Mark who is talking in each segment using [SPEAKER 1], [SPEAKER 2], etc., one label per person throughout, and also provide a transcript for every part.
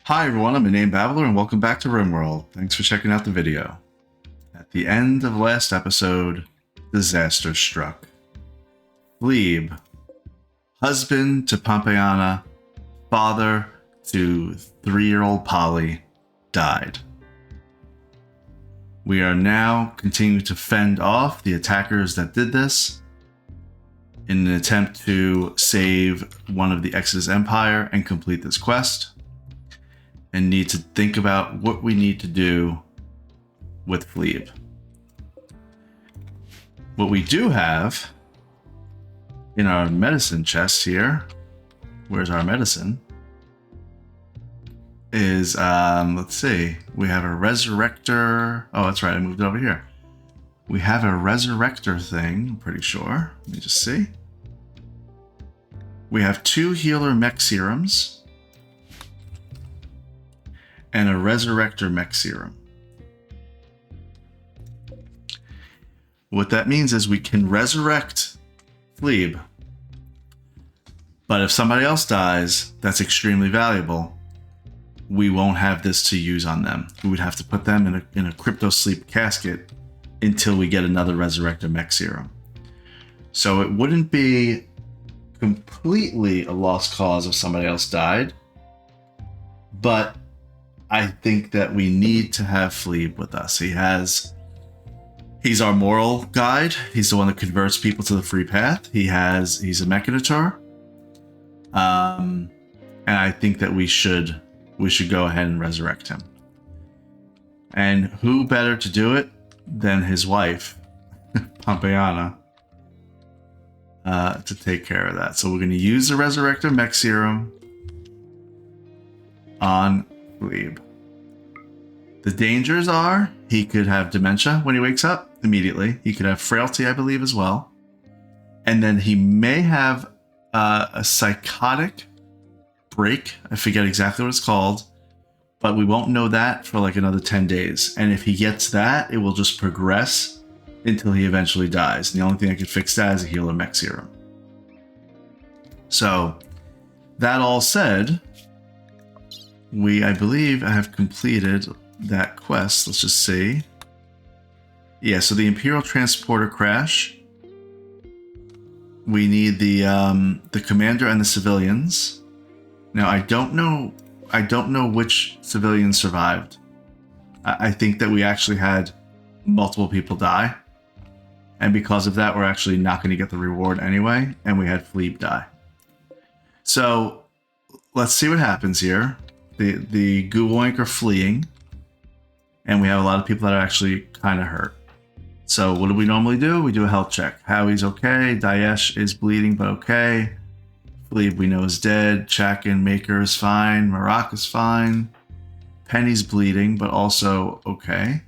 [SPEAKER 1] Hi everyone, I'm Name Babbler and welcome back to RimWorld. Thanks for checking out the video. At the end of last episode, disaster struck. Flebe, husband to Pompeiana, father to 3-year-old Polly, died. We are now continuing to fend off the attackers that did this in an attempt to save one of the Exodus Empire and complete this quest. And need to think about what we need to do with Flebe. What we do have in our medicine chest here, where's our medicine, is, let's see, we have a resurrector. Oh, that's right, I moved it over here. We have a resurrector thing, I'm pretty sure. Let me just see. We have 2 healer mech serums. And a resurrector mech serum. What that means is we can resurrect Flebe, but if somebody else dies that's extremely valuable, we won't have this to use on them. We would have to put them in a crypto sleep casket until we get another resurrector mech serum. So it wouldn't be completely a lost cause if somebody else died, but I think that we need to have Flebe with us. He's our moral guide. He's the one that converts people to the free path. He's a emanator. And I think that we should go ahead and resurrect him. And who better to do it than his wife, Pompeiana, to take care of that. So we're going to use the resurrector mech serum on Flebe. The dangers are he could have dementia when he wakes up immediately. He could have frailty, I believe, as well. And then he may have a psychotic break. I forget exactly what it's called, but we won't know that for like another 10 days. And if he gets that, it will just progress until he eventually dies. And the only thing I could fix that is a healer mech serum. So that all said, I believe I have completed that quest. Let's just see. Yeah, so the Imperial Transporter crash. We need the commander and the civilians. Now I don't know which civilians survived. I think that we actually had multiple people die. And because of that, we're actually not going to get the reward anyway. And we had Flebe die. So let's see what happens here. The Gooboink are fleeing, and we have a lot of people that are actually kind of hurt. So what do we normally do? We do a health check. Howie's okay. Daesh is bleeding, but okay. Flebe we know is dead. Chakin Maker is fine. Marak is fine. Penny's bleeding, but also okay.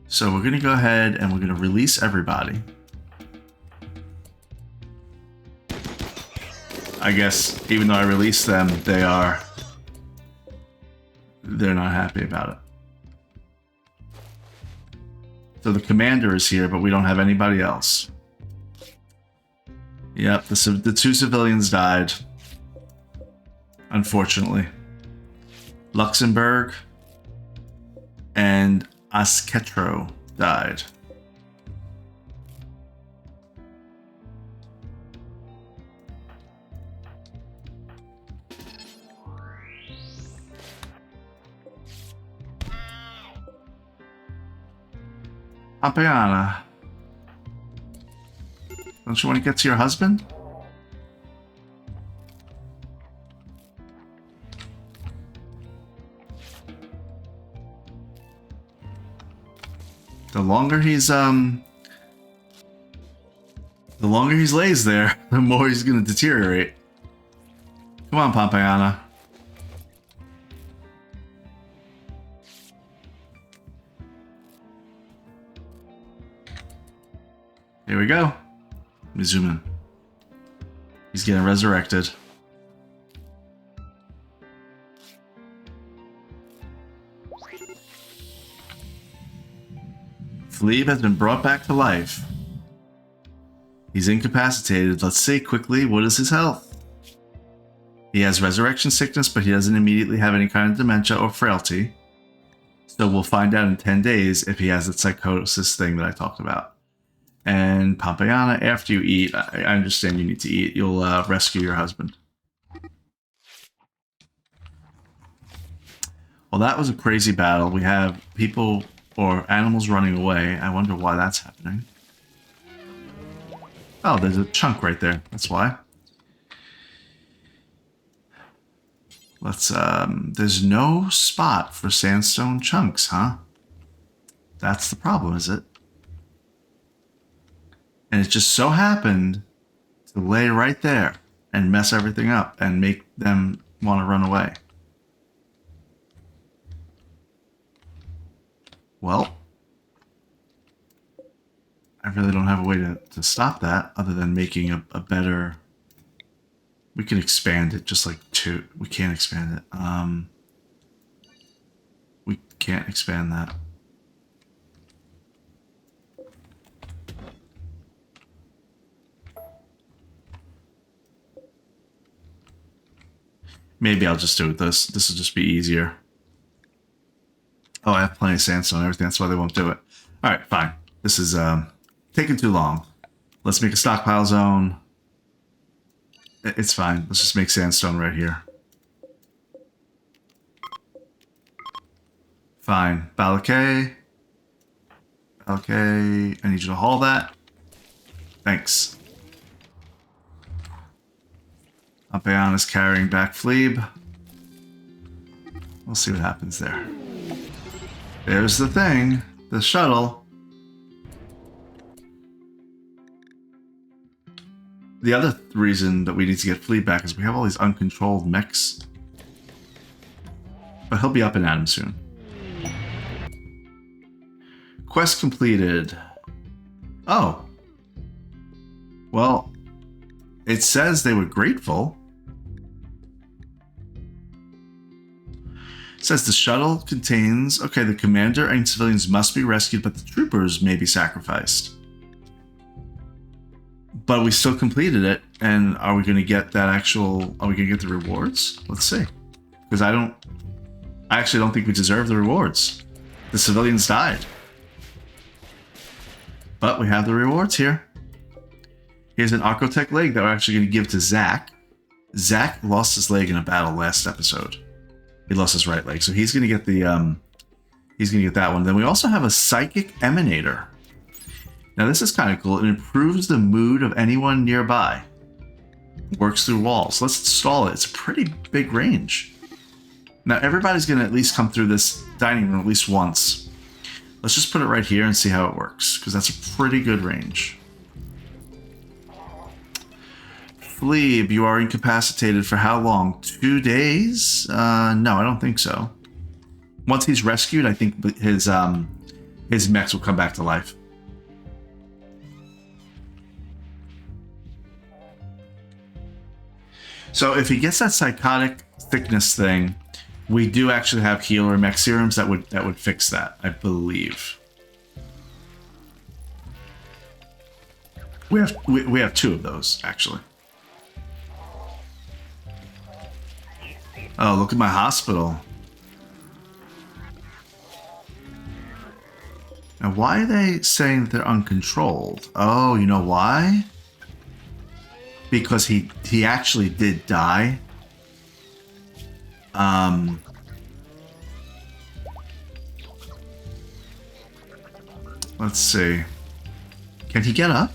[SPEAKER 1] So we're going to go ahead and we're going to release everybody. I guess even though I released them, they're not happy about it. So the commander is here, but we don't have anybody else. Yep, the 2 civilians died. Unfortunately. Luxembourg and Asketro died. Pompeiana, don't you want to get to your husband? The longer he lays there, the more he's going to deteriorate. Come on, Pompeiana. Here we go. Let me zoom in. He's getting resurrected. Flebe has been brought back to life. He's incapacitated. Let's see quickly, what is his health? He has resurrection sickness, but he doesn't immediately have any kind of dementia or frailty. So we'll find out in 10 days if he has that psychosis thing that I talked about. And Pompeiana, after you eat, I understand you need to eat, you'll rescue your husband. Well, that was a crazy battle. We have people or animals running away. I wonder why that's happening. Oh, there's a chunk right there. That's why. Let's, there's no spot for sandstone chunks, huh? That's the problem, is it? And it just so happened to lay right there and mess everything up and make them want to run away. Well, I really don't have a way to stop that other than making a better... We can expand it just like two. We can't expand it. We can't expand that. Maybe I'll just do it this. This will just be easier. Oh, I have plenty of sandstone and everything. That's why they won't do it. All right, fine. This is taking too long. Let's make a stockpile zone. It's fine. Let's just make sandstone right here. Fine. Balakay. Balakay. I need you to haul that. Thanks. Apeon is carrying back Flebe. We'll see what happens there. There's the thing. The shuttle. The other reason that we need to get Flebe back is we have all these uncontrolled mechs. But he'll be up and at him soon. Quest completed. Oh. Well, it says they were grateful. It says the shuttle contains... Okay, the commander and civilians must be rescued, but the troopers may be sacrificed. But we still completed it, and are we going to get that actual... Are we going to get the rewards? Let's see. Because I actually don't think we deserve the rewards. The civilians died. But we have the rewards here. Here's an Arcotech leg that we're actually going to give to Zach. Zach lost his leg in a battle last episode. He lost his right leg, so he's going to get the... he's going to get that one. Then we also have a psychic emanator. Now this is kind of cool. It improves the mood of anyone nearby. Works through walls. Let's install it. It's a pretty big range. Now everybody's going to at least come through this dining room at least once. Let's just put it right here and see how it works, because that's a pretty good range. Flebe, you are incapacitated for how long? 2 days? No, I don't think so. Once he's rescued, I think his mechs will come back to life. So if he gets that psychotic thickness thing, we do actually have healer mech serums that would fix that, I believe. We have two of those actually. Oh, look at my hospital. Now, why are they saying that they're uncontrolled? Oh, you know why? Because he actually did die. Let's see. Can he get up?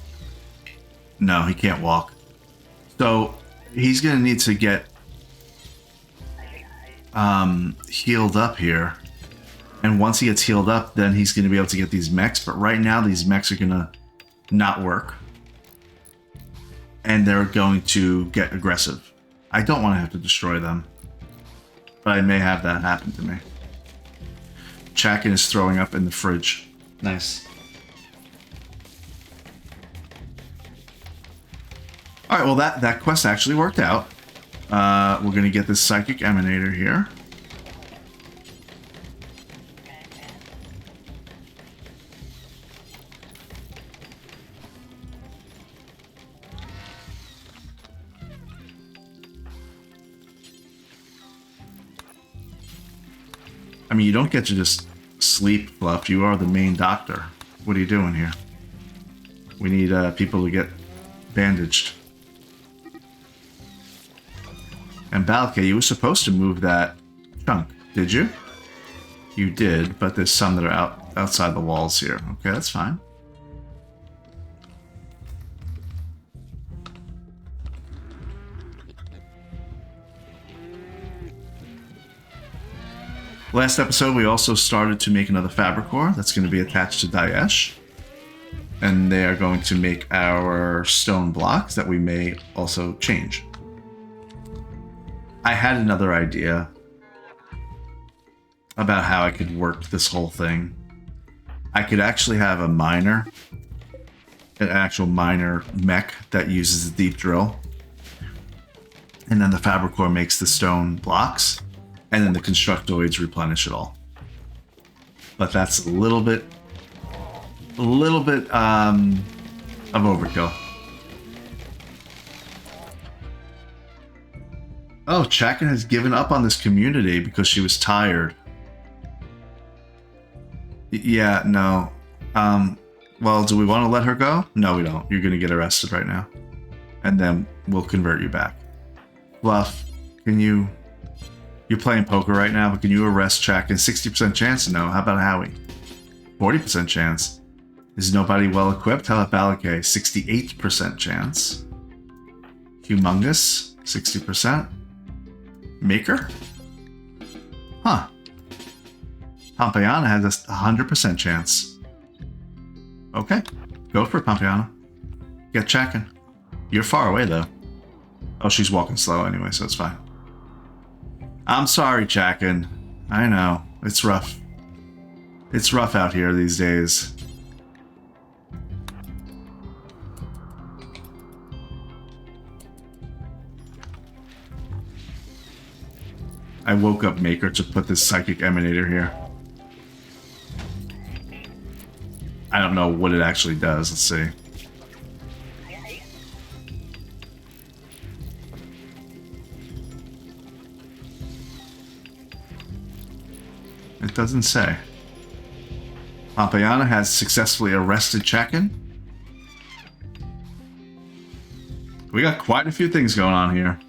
[SPEAKER 1] No, he can't walk. So he's gonna need to get healed up here. And once he gets healed up, then he's gonna be able to get these mechs. But right now, these mechs are gonna not work. And they're going to get aggressive. I don't want to have to destroy them. But I may have that happen to me. Chakin is throwing up in the fridge. Nice. Alright, well that quest actually worked out. We're going to get this psychic emanator here. I mean, you don't get to just sleep, Fluff. You are the main doctor. What are you doing here? We need people to get bandaged. And Balke, you were supposed to move that chunk, did you? You did, but there's some that are outside the walls here. Okay, that's fine. Last episode, we also started to make another fabric core that's going to be attached to Daesh. And they are going to make our stone blocks that we may also change. I had another idea about how I could work this whole thing. I could actually have a miner, an actual miner mech that uses the deep drill. And then the fabric core makes the stone blocks. And then the constructoids replenish it all. But that's a little bit of overkill. Oh, Chakin has given up on this community because she was tired. Yeah, no. Well, do we want to let her go? No, we don't. You're going to get arrested right now. And then we'll convert you back. Fluff, can you... You're playing poker right now, but can you arrest Chakin? 60% chance? No. How about Howie? 40% chance. Is nobody well equipped? How about Balake? 68% chance. Humongous? 60%. Maker? Huh. Pompeiana has a 100% chance. Okay. Go for it, Pompeiana. Get Chakin. You're far away, though. Oh, she's walking slow anyway, so it's fine. I'm sorry, Chakin. I know. It's rough. It's rough out here these days. I woke up Maker to put this psychic emanator here. I don't know what it actually does. Let's see. It doesn't say. Pompeiana has successfully arrested Chakin. We got quite a few things going on here.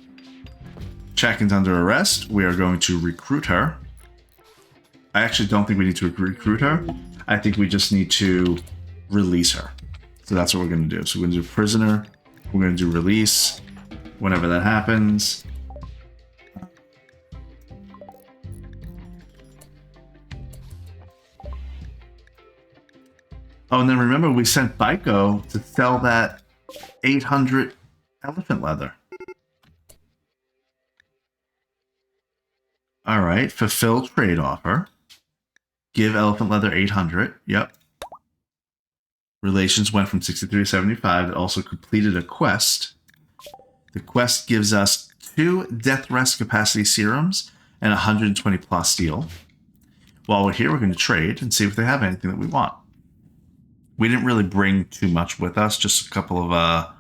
[SPEAKER 1] Chakin's under arrest. We are going to recruit her. I actually don't think we need to recruit her. I think we just need to release her. So that's what we're going to do. So we're going to do prisoner. We're going to do release. Whenever that happens. Oh, and then remember we sent Baiko to sell that 800 elephant leather. All right, fulfill trade offer. Give elephant leather 800. Yep. Relations went from 63 to 75. It also completed a quest. The quest gives us 2 deathrest capacity serums and 120 plasteel. While we're here, we're going to trade and see if they have anything that we want. We didn't really bring too much with us, just a couple of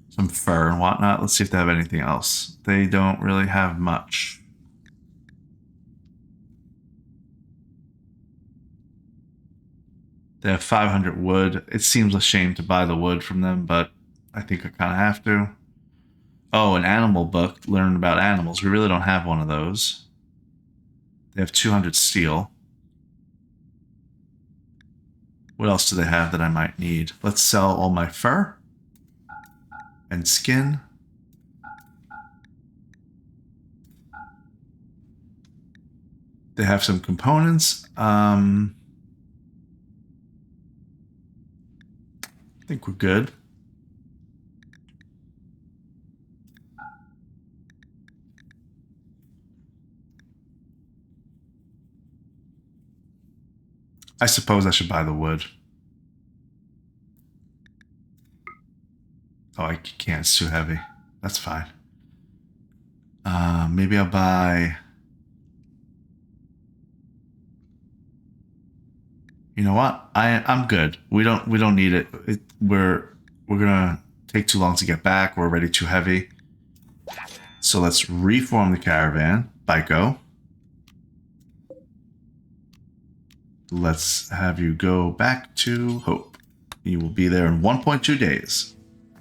[SPEAKER 1] some fur and whatnot. Let's see if they have anything else. They don't really have much. They have 500 wood. It seems a shame to buy the wood from them, but I think I kind of have to. Oh, an animal book. Learn about animals. We really don't have one of those. They have 200 steel. What else do they have that I might need? Let's sell all my fur and skin. They have some components. I think we're good. I suppose I should buy the wood. Oh, I can't. It's too heavy. That's fine. Maybe I'll buy... You know what? I'm good. We don't need it. We're gonna take too long to get back. We're already too heavy. So let's reform the caravan. Baiko. Let's have you go back to Hope. You will be there in 1.2 days.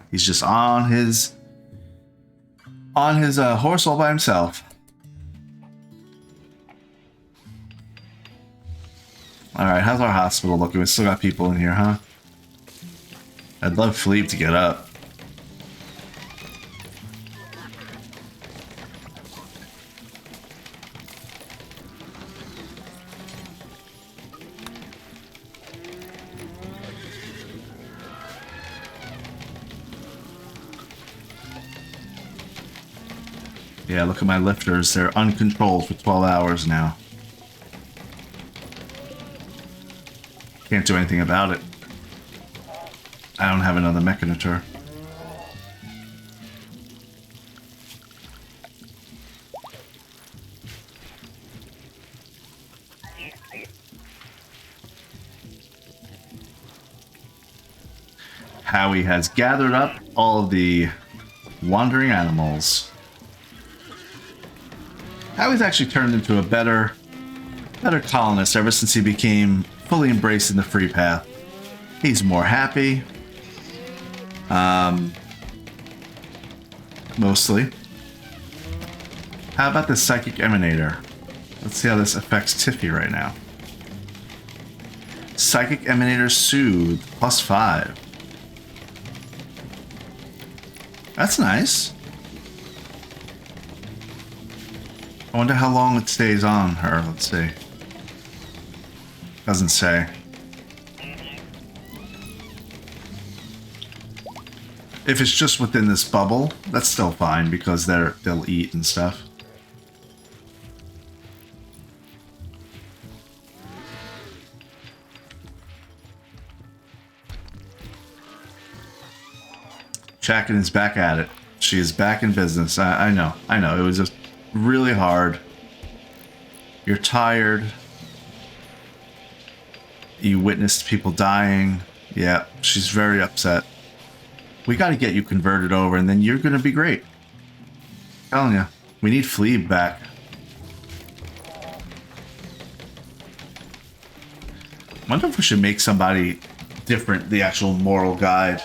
[SPEAKER 1] He's just on his horse all by himself. All right, how's our hospital looking? We still got people in here, huh? I'd love Flebe to get up. Yeah, look at my lifters. They're uncontrolled for 12 hours now. Can't do anything about it. I don't have another emanator. Howie has gathered up all the wandering animals. Howie's actually turned into a better colonist ever since he became fully embracing the free path. He's more happy. Mostly. How about the psychic emanator? Let's see how this affects Tiffy right now. Psychic emanator soothe +5. That's nice. I wonder how long it stays on her. Let's see. Doesn't say. If it's just within this bubble, that's still fine because they'll eat and stuff. Chakin is back at it. She is back in business. I know. It was just really hard. You're tired. You witnessed people dying. Yeah, she's very upset. We got to get you converted over, and then you're going to be great. I'm telling you. We need Flebe back. I wonder if we should make somebody different the actual moral guide.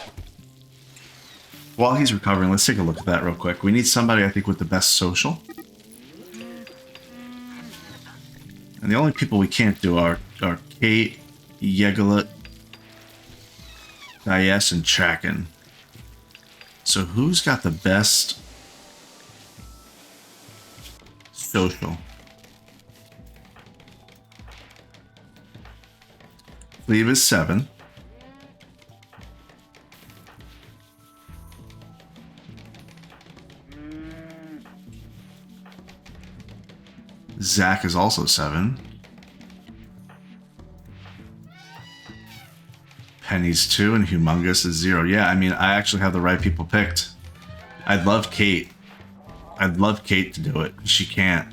[SPEAKER 1] While he's recovering, let's take a look at that real quick. We need somebody, I think, with the best social. And the only people we can't do are Cait, Yegalit, Dias, and Chakin. So who's got the best social? Flebe is 7. Zach is also 7. Penny's 2 and Humongous is 0. Yeah, I mean, I actually have the right people picked. I'd love Cait. I'd love Cait to do it. She can't.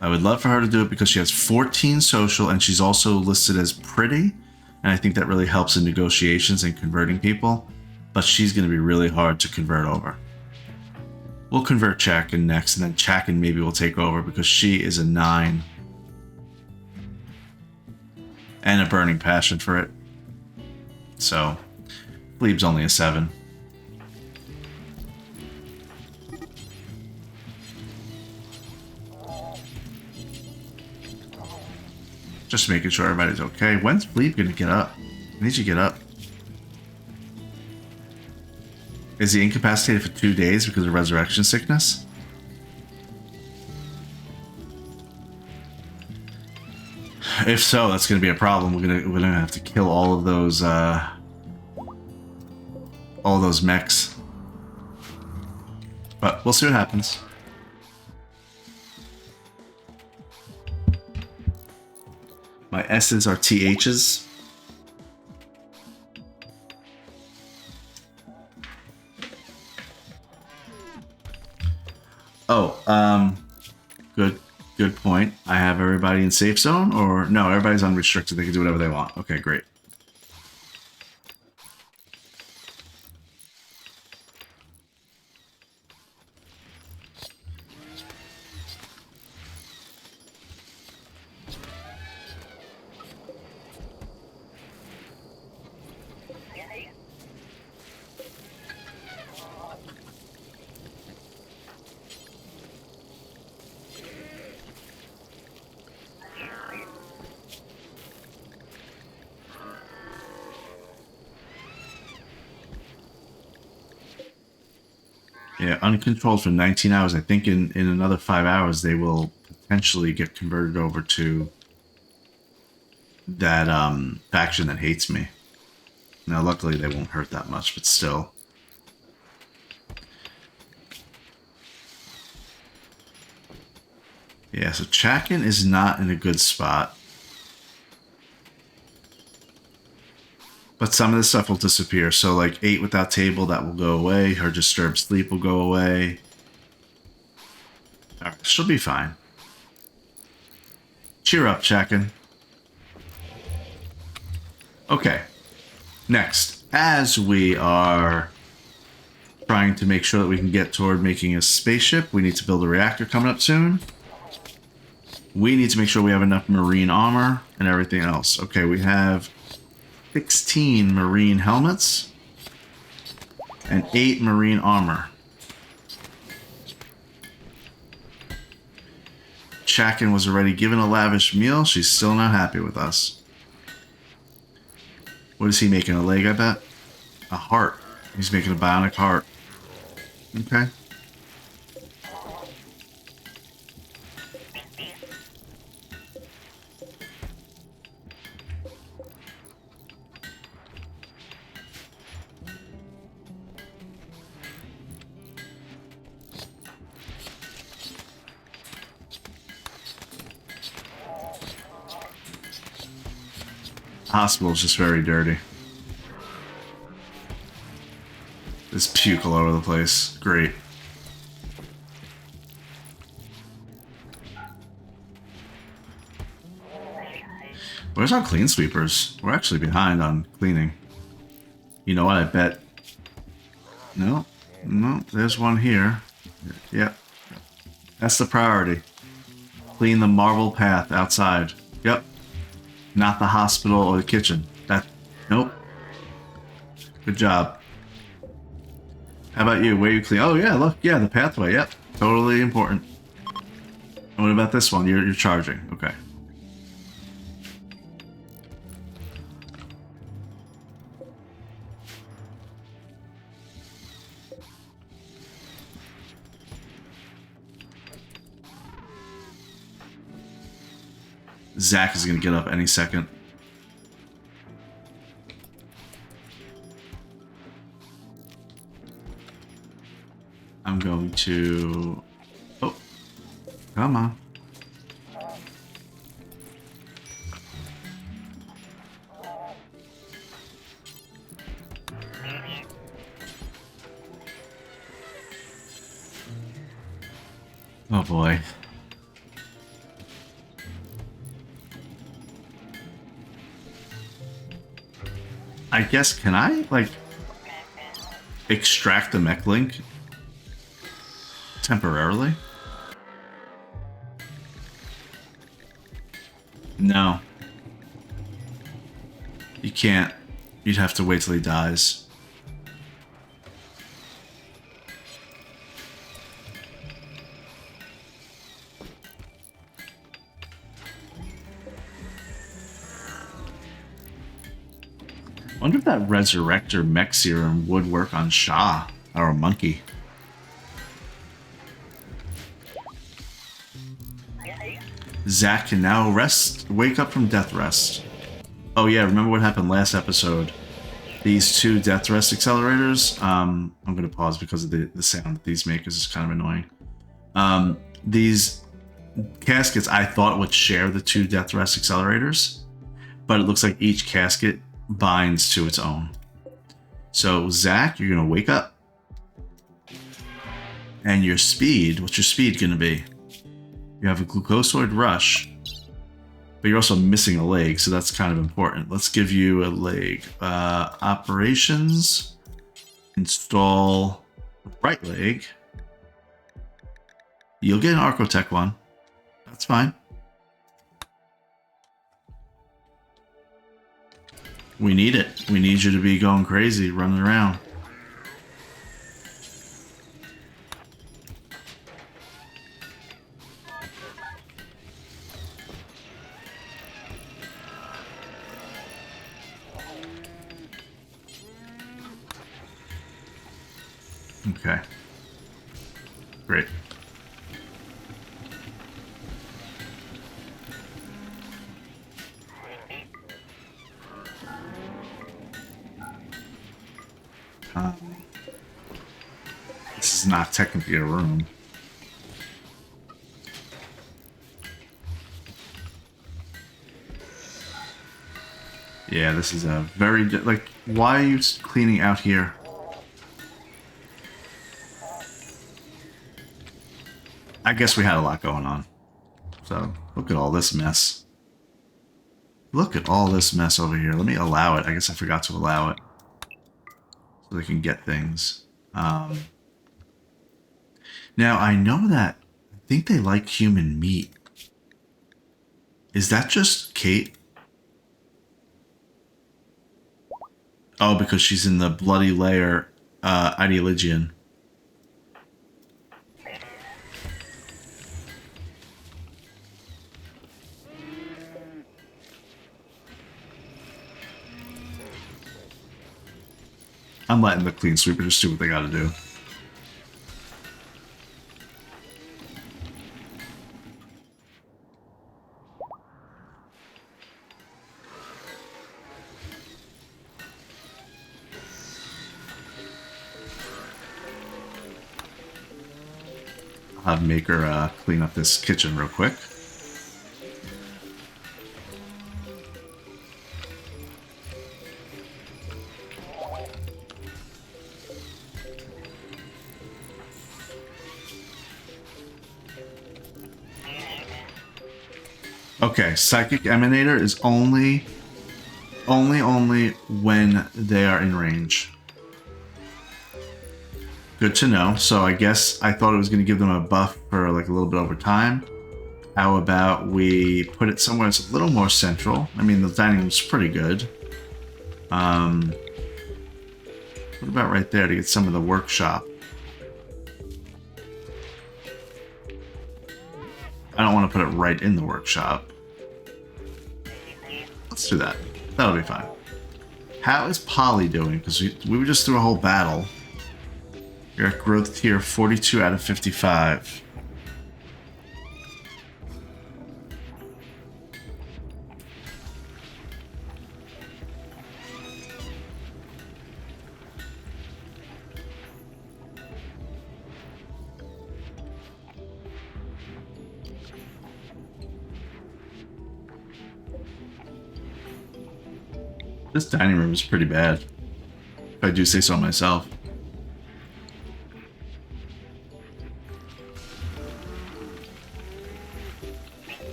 [SPEAKER 1] I would love for her to do it because she has 14 social and she's also listed as pretty. And I think that really helps in negotiations and converting people. But she's going to be really hard to convert over. We'll convert Chakin next, and then Chakin maybe will take over because she is a 9. And a burning passion for it. So, Flebe's only a 7. Just making sure everybody's okay. When's Flebe gonna get up? I need you to get up. Is he incapacitated for 2 days because of resurrection sickness? If so, that's going to be a problem. We're gonna have to kill all of those mechs. But we'll see what happens. My S's are TH's. Oh, good point. I have everybody in safe zone, or no, everybody's unrestricted. They can do whatever they want. Okay, great. Yeah, uncontrolled for 19 hours. I think in another 5 hours they will potentially get converted over to that faction that hates me. Now, luckily they won't hurt that much, but still. Yeah, so Chakin is not in a good spot. But some of this stuff will disappear. So like 8 without table, that will go away. Her disturbed sleep will go away. Alright, she'll be fine. Cheer up, Chakin. Okay. Next, as we are trying to make sure that we can get toward making a spaceship, we need to build a reactor coming up soon. We need to make sure we have enough marine armor and everything else. Okay, we have 16 marine helmets and 8 marine armor. Chakin was already given a lavish meal. She's still not happy with us. What is he making? A leg, I bet? A heart. He's making a bionic heart. Okay. Hospital is just very dirty. There's puke all over the place. Great. Where's our clean sweepers? We're actually behind on cleaning. You know what? I bet. No. No, there's one here. Yep. That's the priority. Clean the marble path outside. Yep. Not the hospital or the kitchen. Nope. Good job. How about you? Where you clean? Oh yeah, look, yeah, the pathway. Yep, totally important. And what about this one? You're charging. Okay. Zach is gonna get up any second. I'm going to... Oh. Come on. Oh boy. I guess, can I, like, extract the mech link temporarily? No. You can't. You'd have to wait till he dies. I wonder if that resurrector mech serum would work on Shah or a monkey. Zach can now wake up from death rest. Oh yeah, remember what happened last episode? These 2 deathrest accelerators. I'm gonna pause because of the sound that these make is kind of annoying. These caskets I thought would share the 2 deathrest accelerators, but it looks like each casket binds to its own. So Zach, you're gonna wake up, and your speed. What's your speed gonna be? You have a glucosoid rush, but you're also missing a leg, so that's kind of important. Let's give you a leg. Operations. Install right leg. You'll get an Arcotech one. That's fine. We need it. We need you to be going crazy, running around. Okay. Great. This is not technically a room. Yeah, this is a very... like, why are you cleaning out here? I guess we had a lot going on. So, look at all this mess. Look at all this mess over here. Let me allow it. I guess I forgot to allow it. So they can get things. Now, I know that... I think they like human meat. Is that just Cait? Oh, because she's in the Bloody Lair ideologian. I'm letting the clean sweeper just do what they gotta do. I'll have Maker clean up this kitchen real quick. Okay, Psychic Emanator is only when they are in range. Good to know. So I guess I thought it was going to give them a buff for like a little bit over time. How about we put it somewhere that's a little more central? I mean, the dining room's pretty good. What about right there to get some of the workshop? I don't want to put it right in the workshop. Let's do that. That'll be fine. How is Polly doing? Because we were just through a whole battle. You're at growth tier 42 out of 55. This dining room is pretty bad, if I do say so myself.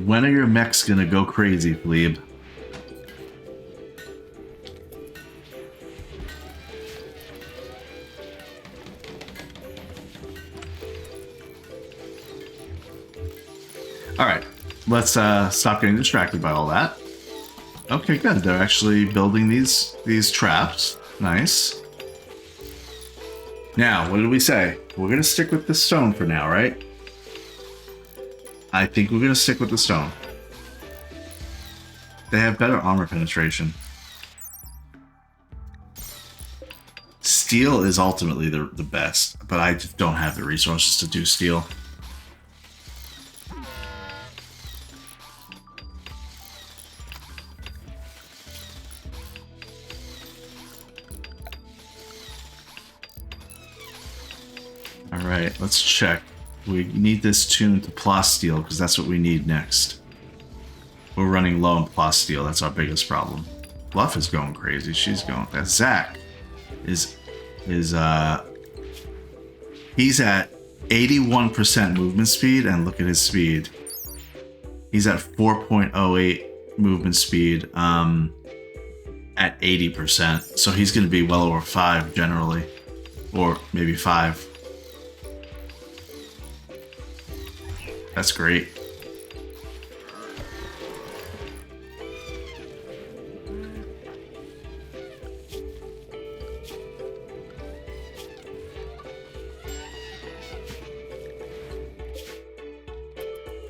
[SPEAKER 1] When are your mechs gonna go crazy, Flebe? Alright, let's stop getting distracted by all that. Okay, good. They're actually building these traps. Nice. Now, what did we say? We're gonna stick with the stone for now, right? I think we're gonna stick with the stone. They have better armor penetration. Steel is ultimately the best, but I just don't have the resources to do steel. Alright, let's check. We need this tuned to plasteel because that's what we need next. We're running low on plasteel. That's our biggest problem. Bluff is going crazy. She's going. That Zach is he's at 81% movement speed, and look at his speed. He's at 4.08 movement speed at 80%. So he's going to be well over 5 generally, or maybe 5. That's great.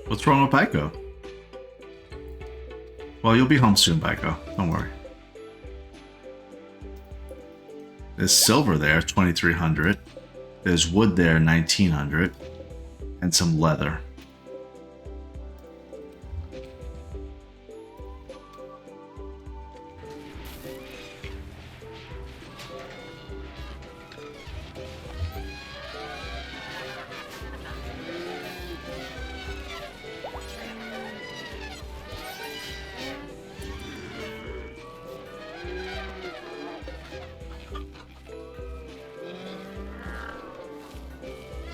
[SPEAKER 1] What's wrong with Pyco? Well, you'll be home soon, Baiko. Don't worry. There's silver there, 2,300. There's wood there, 1,900. And some leather.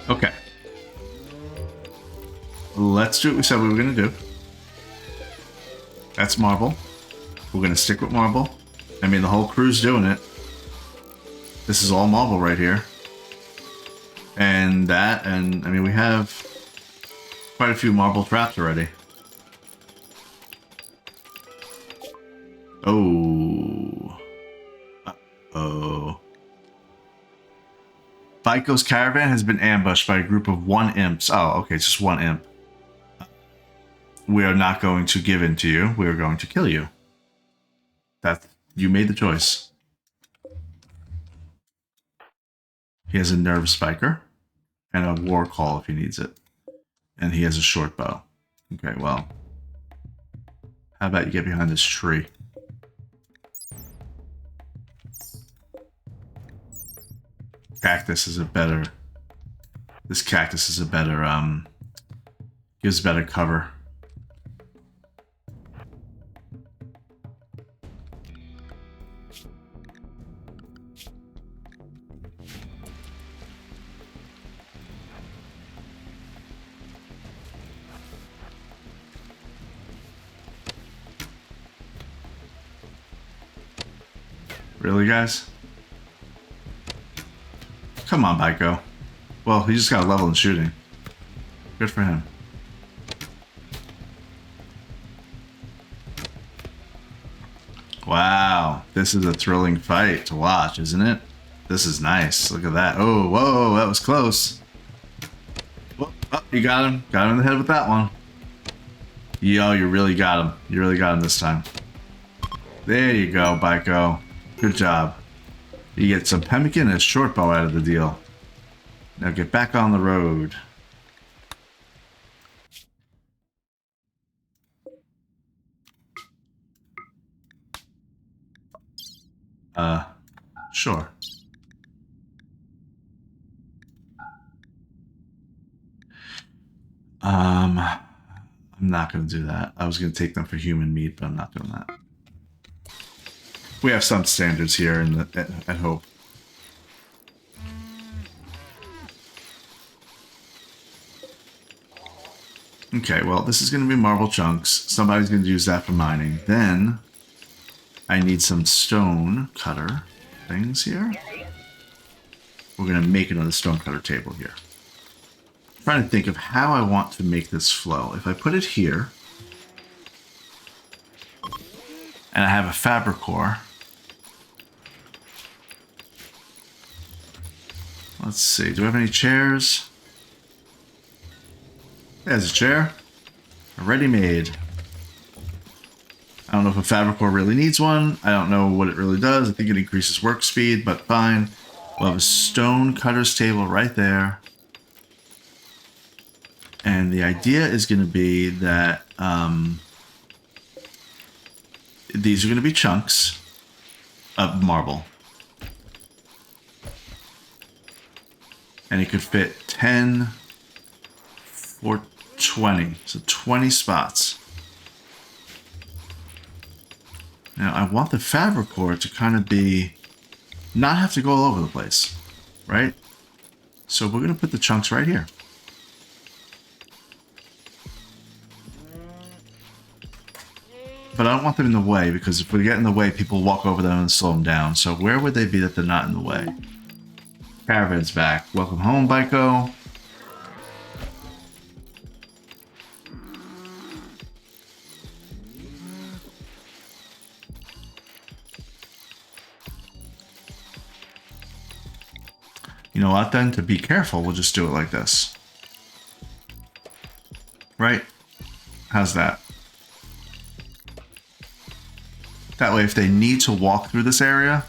[SPEAKER 1] Okay. Let's do what we said we were going to do. That's marble. We're going to stick with marble. I mean, the whole crew's doing it. This is all marble right here. And that, and I mean, we have quite a few marble traps already. Oh. Uh-oh. Baiko's caravan has been ambushed by a group of 1 imps. Oh, okay, just 1 imp. We are not going to give in to you. We are going to kill you. You made the choice. He has a nerve spiker and a war call if he needs it. And he has a short bow. Okay, well. How about you get behind this tree? Cactus is a better... This cactus is a better, gives better cover. Really, guys? Come on, Baiko. Well, he just got a level in shooting. Good for him. Wow, this is a thrilling fight to watch, isn't it? This is nice. Look at that. Oh, whoa, that was close. Oh, you got him. Got him in the head with that one. Yo, you really got him. You really got him this time. There you go, Baiko. Good job. You get some pemmican and a short bow out of the deal. Now get back on the road. Sure. I'm not going to do that. I was going to take them for human meat, but I'm not doing that. We have some standards here in the, at Hope. Okay, well, this is going to be marble chunks. Somebody's going to use that for mining. Then, I need some stone cutter things here. We're going to make another stone cutter table here. I'm trying to think of how I want to make this flow. If I put it here, and I have a fabric core. Let's see, do I have any chairs? There's a chair. Already made. I don't know if a fabric core really needs one. I don't know what it really does. I think it increases work speed, but fine. We'll have a stone cutter's table right there. And the idea is going to be that these are going to be chunks of marble. And it could fit 10 or 20. So 20 spots. Now I want the fabric core to kind of be, not have to go all over the place, right? So we're going to put the chunks right here. But I don't want them in the way, because if we get in the way, people walk over them and slow them down. So where would they be that they're not in the way? Caravan's back. Welcome home, Baiko. You know what, then? To be careful, we'll just do it like this. Right? How's that? That way, if they need to walk through this area,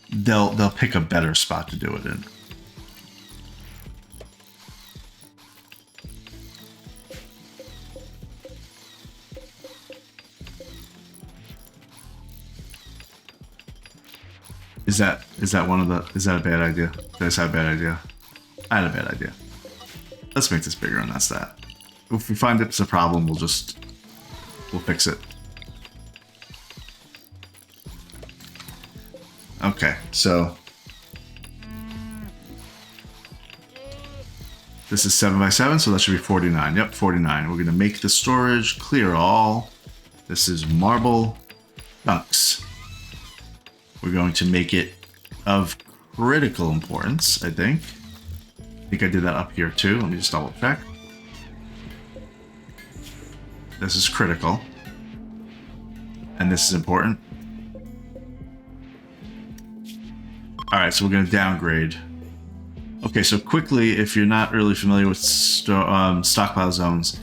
[SPEAKER 1] they'll pick a better spot to do it in. Is that one of the? Is that a bad idea? Did I say a bad idea? I had a bad idea. Let's make this bigger, and that's that. If we find it's a problem, we'll fix it. Okay, so this is 7x7, so that should be 49. Yep, 49. We're gonna make the storage clear all. This is marble chunks. We're going to make it of critical importance, I think. I think I did that up here too. Let me just double check. This is critical. And this is important. Alright, so we're going to downgrade. Okay, so quickly, if you're not really familiar with stockpile zones,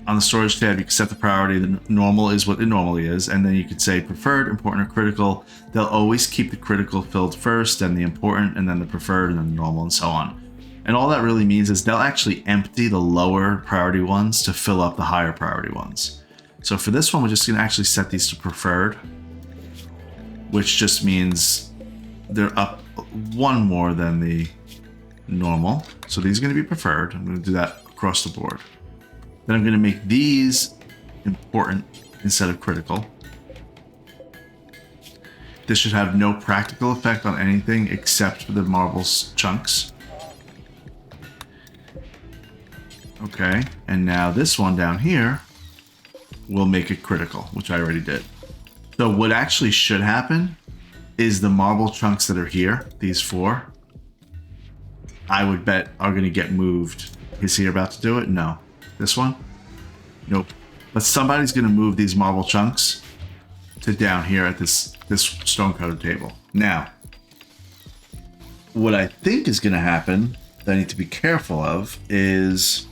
[SPEAKER 1] on the storage tab, you can set the priority. The normal is what it normally is, and then you could say preferred, important, or critical. They'll always keep the critical filled first, then the important, and then the preferred, and then the normal, and so on. And all that really means is they'll actually empty the lower priority ones to fill up the higher priority ones. So for this one, we're just going to actually set these to preferred, which just means they're up one more than the normal. So these are going to be preferred. I'm going to do that across the board. Then I'm going to make these important instead of critical. This should have no practical effect on anything except for the marble chunks. Okay, and now this one down here will make it critical, which I already did. So what actually should happen is the marble chunks that are here, these 4, I would bet are going to get moved. Is he about to do it? No. This one? Nope. But somebody's going to move these marble chunks to down here at this stone cutter table. Now, what I think is going to happen that I need to be careful of is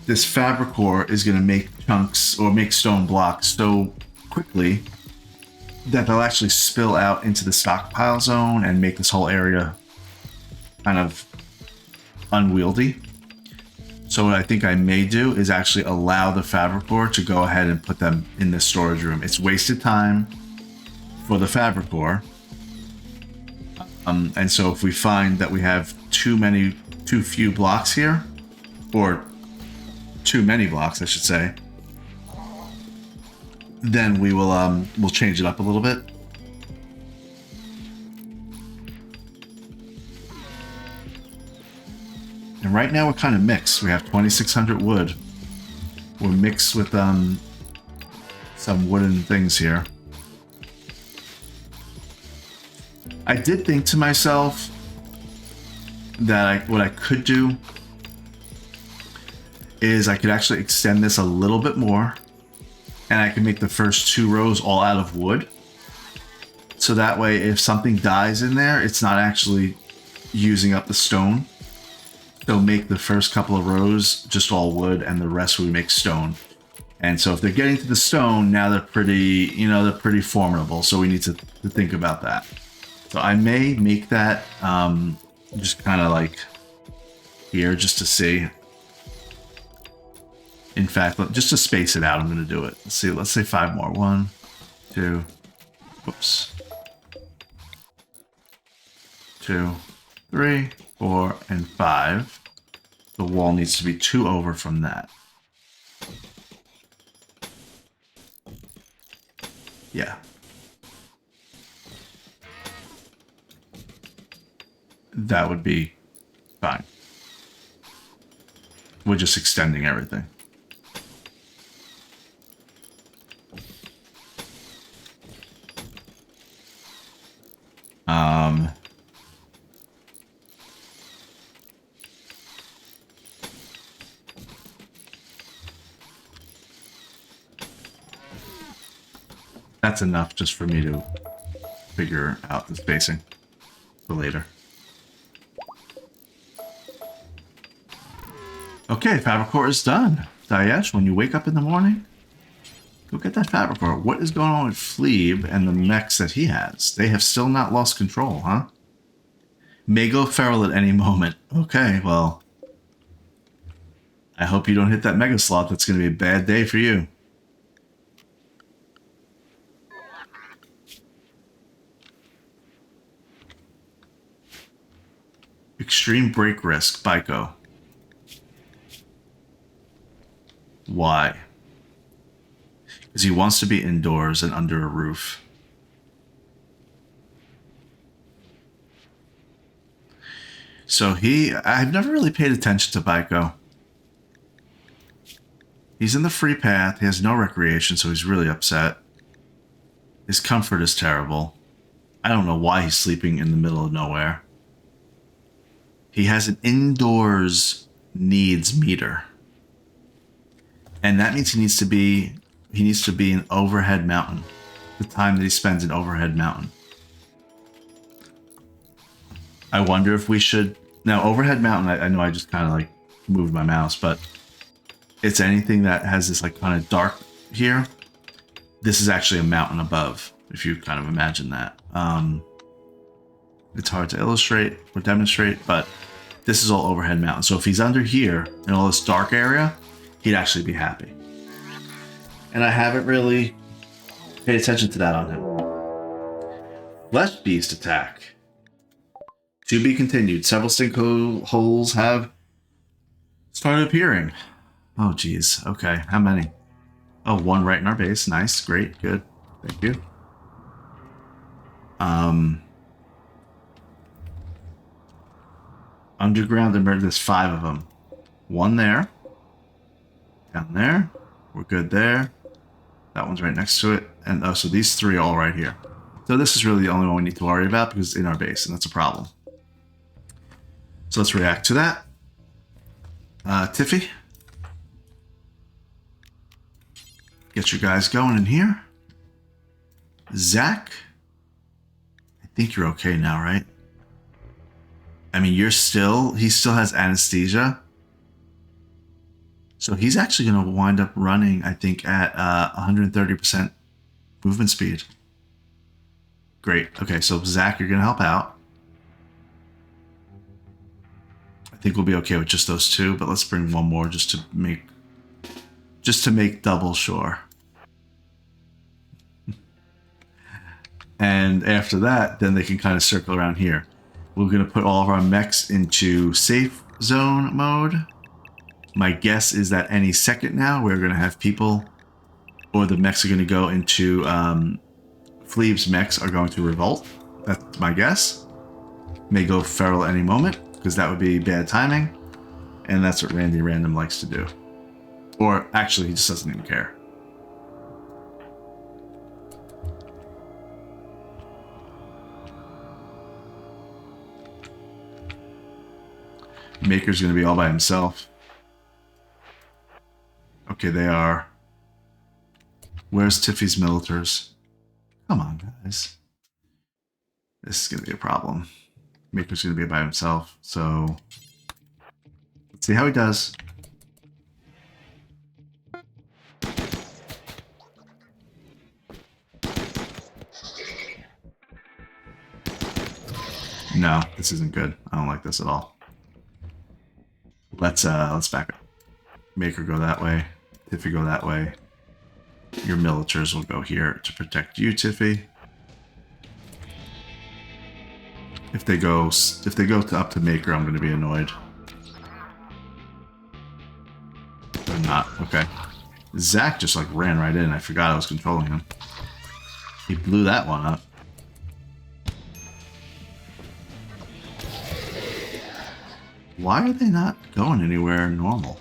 [SPEAKER 1] this fabricor is going to make chunks or make stone blocks so quickly that they'll actually spill out into the stockpile zone and make this whole area kind of unwieldy. So what I think I may do is actually allow the fabricor to go ahead and put them in this storage room. It's wasted time for the fabricor. And so if we find that we have too few blocks here, or too many blocks, I should say, then we will we'll change it up a little bit. And right now we're kind of mixed. We have 2,600 wood. We're mixed with some wooden things here. I did think to myself that what I could do is I could actually extend this a little bit more, and I can make the first 2 rows all out of wood. So that way, if something dies in there, it's not actually using up the stone. So make the first couple of rows just all wood, and the rest we make stone. And so if they're getting to the stone, now they're pretty, they're pretty formidable. So we need to think about that. So I may make that just kind of like here, just to see. In fact, just to space it out, I'm going to do it. Let's see. Let's say 5 more. 1, 2. Whoops. 2, 3, 4, and 5. The wall needs to be 2 over from that. Yeah. That would be fine. We're just extending everything. That's enough just for me to figure out the spacing for later. Okay, fabricor is done. Dayesh, when you wake up in the morning, Go get that fat report. What is going on with Flebe and the mechs that he has? They have still not lost control, huh? May go feral at any moment. Okay, well, I hope you don't hit that mega slot. That's going to be a bad day for you. Extreme break risk, Biko. Why? Because he wants to be indoors and under a roof. So I've never really paid attention to Biko. He's in the free path. He has no recreation, so he's really upset. His comfort is terrible. I don't know why he's sleeping in the middle of nowhere. He has an indoors needs meter. And that means he needs to be in overhead mountain. The time that he spends in overhead mountain. I wonder if we should... Now, overhead mountain, I know I just kind of like moved my mouse, but it's anything that has this like kind of dark here. This is actually a mountain above, if you kind of imagine that. It's hard to illustrate or demonstrate, but this is all overhead mountain. So if he's under here in all this dark area, he'd actually be happy. And I haven't really paid attention to that on him. Flesh beast attack. To be continued. Several sinkholes have started appearing. Oh, geez. Okay. How many? Oh, one right in our base. Nice. Great. Good. Thank you. Underground emerged. There's 5 of them. One there. Down there. We're good there. That one's right next to it. And oh, so these 3 all right here. So this is really the only one we need to worry about because it's in our base, and that's a problem. So let's react to that. Tiffy. Get your guys going in here. Zach. I think you're okay now, right? I mean, he still has anesthesia. So he's actually going to wind up running, I think, at 130% movement speed. Great. Okay, so Zach, you're going to help out. I think we'll be okay with just those 2, but let's bring one more just to make double sure. And after that, then they can kind of circle around here. We're going to put all of our mechs into safe zone mode. My guess is that any second now, we're going to have people, or the mechs are going to go into, Flebe's mechs are going to revolt. That's my guess. May go feral any moment, because that would be bad timing. And that's what Randy Random likes to do. Or actually, he just doesn't even care. Maker's going to be all by himself. Okay, they are. Where's Tiffy's militars? Come on, guys. This is going to be a problem. Maker's going to be by himself, so let's see how he does. No, this isn't good. I don't like this at all. Let's back up. Maker go that way. Tiffy go that way. Your militars will go here to protect you, Tiffy. If they go up to Maker, I'm going to be annoyed. They're not. Okay. Zach just like ran right in. I forgot I was controlling him. He blew that one up. Why are they not going anywhere normal?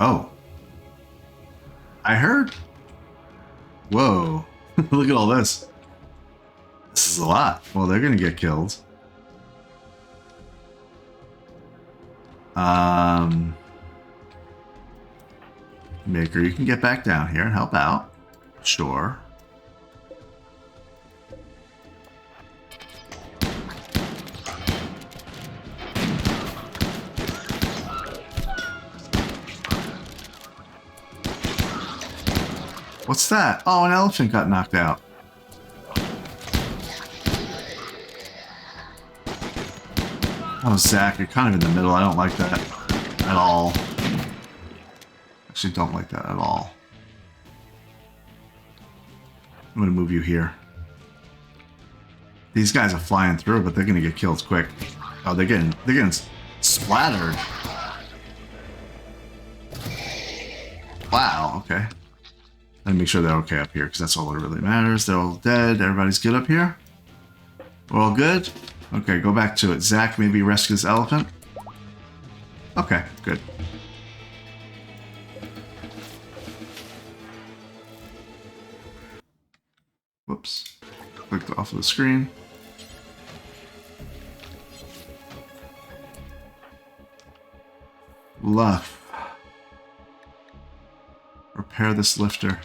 [SPEAKER 1] Oh. I heard. Whoa. Look at all this. This is a lot. Well, they're going to get killed. Maker, you can get back down here and help out. Sure. What's that? Oh, an elephant got knocked out. Oh, Zach, you're kind of in the middle. I don't like that at all. Actually, don't like that at all. I'm going to move you here. These guys are flying through, but they're going to get killed quick. Oh, they're getting splattered. Wow, okay. Let me make sure they're okay up here, because that's all that really matters. They're all dead. Everybody's good up here? We're all good? Okay, go back to it. Zach, maybe rescue this elephant? Okay, good. Whoops. Clicked off of the screen. Luff. Repair this lifter.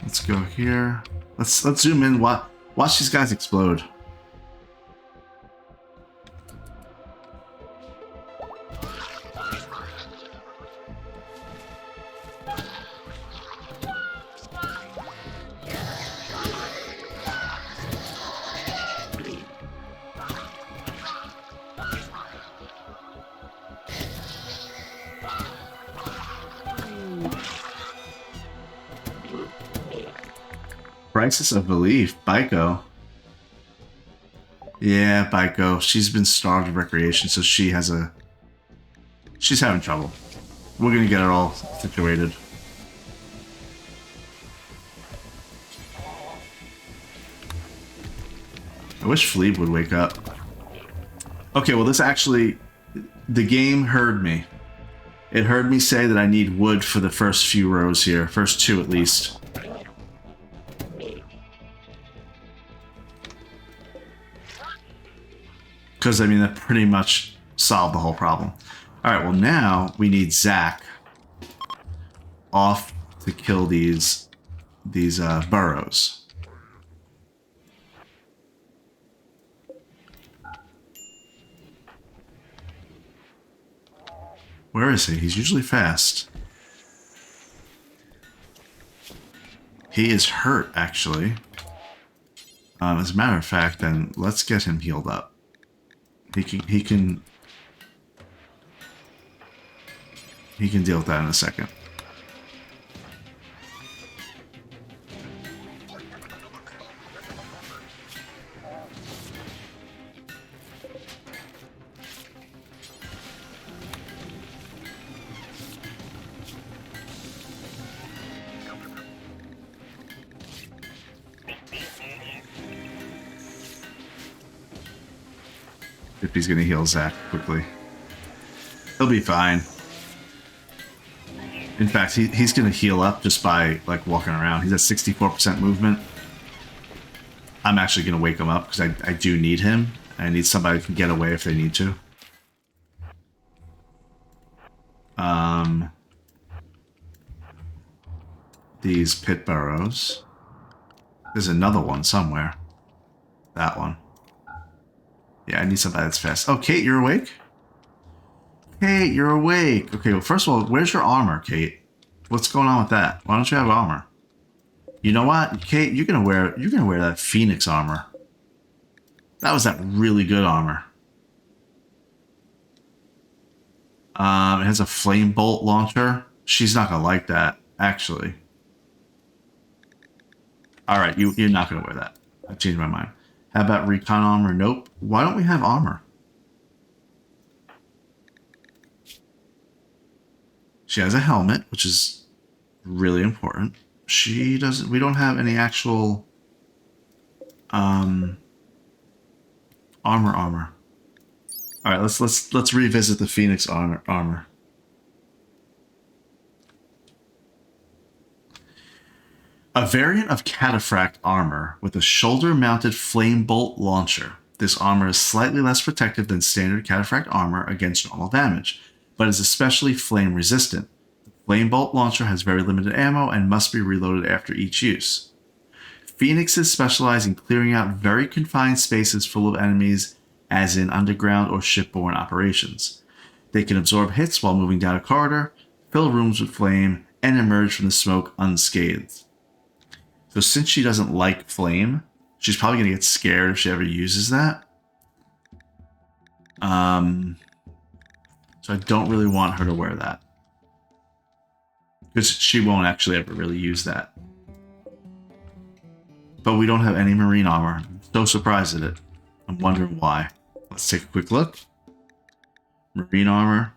[SPEAKER 1] Let's go here. Let's zoom in. Watch these guys explode. Crisis of Belief, Baiko. Yeah, Baiko. She's been starved of recreation, so she's having trouble. We're gonna get her all situated. I wish Flebe would wake up. Okay, well this actually, the game heard me. It heard me say that I need wood for the first few rows here, first two at least. Because, I mean, that pretty much solved the whole problem. Alright, well now we need Zach off to kill these burrows. Where is he? He's usually fast. He is hurt, actually. As a matter of fact, then, let's get him healed up. He can deal with that in a second. If he's gonna heal Zach quickly, he'll be fine. In fact, he's gonna heal up just by like walking around. He's at 64% movement. I'm actually gonna wake him up because I do need him. I need somebody who can get away if they need to. These pit burrows. There's another one somewhere. That one. Yeah, I need somebody that's fast. Oh, Cait, you're awake? Cait, you're awake. Okay, well, first of all, where's your armor, Cait? What's going on with that? Why don't you have armor? You know what, Cait, you're gonna wear that Phoenix armor. That was that really good armor. It has a flame bolt launcher. She's not gonna like that, actually. All right, you're not gonna wear that. I changed my mind. How about recon armor? Nope. Why don't we have armor? She has a helmet, which is really important. She doesn't. We don't have any actual armor. All right, let's revisit the Phoenix armor. A variant of cataphract armor with a shoulder-mounted flame bolt launcher. This armor is slightly less protective than standard cataphract armor against normal damage, but is especially flame resistant. The flame bolt launcher has very limited ammo and must be reloaded after each use. Phoenixes specialize in clearing out very confined spaces full of enemies, as in underground or shipborne operations. They can absorb hits while moving down a corridor, fill rooms with flame, and emerge from the smoke unscathed. So since she doesn't like flame, she's probably going to get scared if she ever uses that. So I don't really want her to wear that. Because she won't actually ever really use that. But we don't have any marine armor. I'm so surprised at it. I'm wondering why. Let's take a quick look. Marine armor.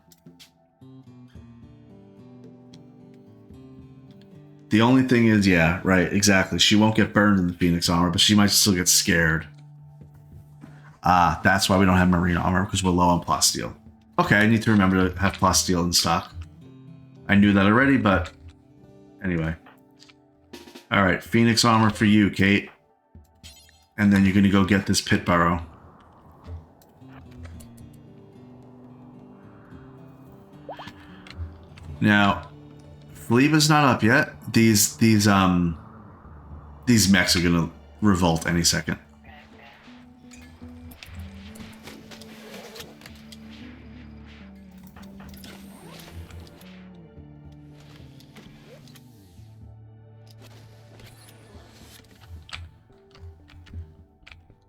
[SPEAKER 1] The only thing is, yeah, right, exactly. She won't get burned in the Phoenix armor, but she might still get scared. That's why we don't have marine armor, because we're low on plasteel. Okay, I need to remember to have plasteel in stock. I knew that already, but anyway. Alright, Phoenix armor for you, Cait. And then you're going to go get this pit burrow. Now, Fleba's not up yet. These mechs are going to revolt any second.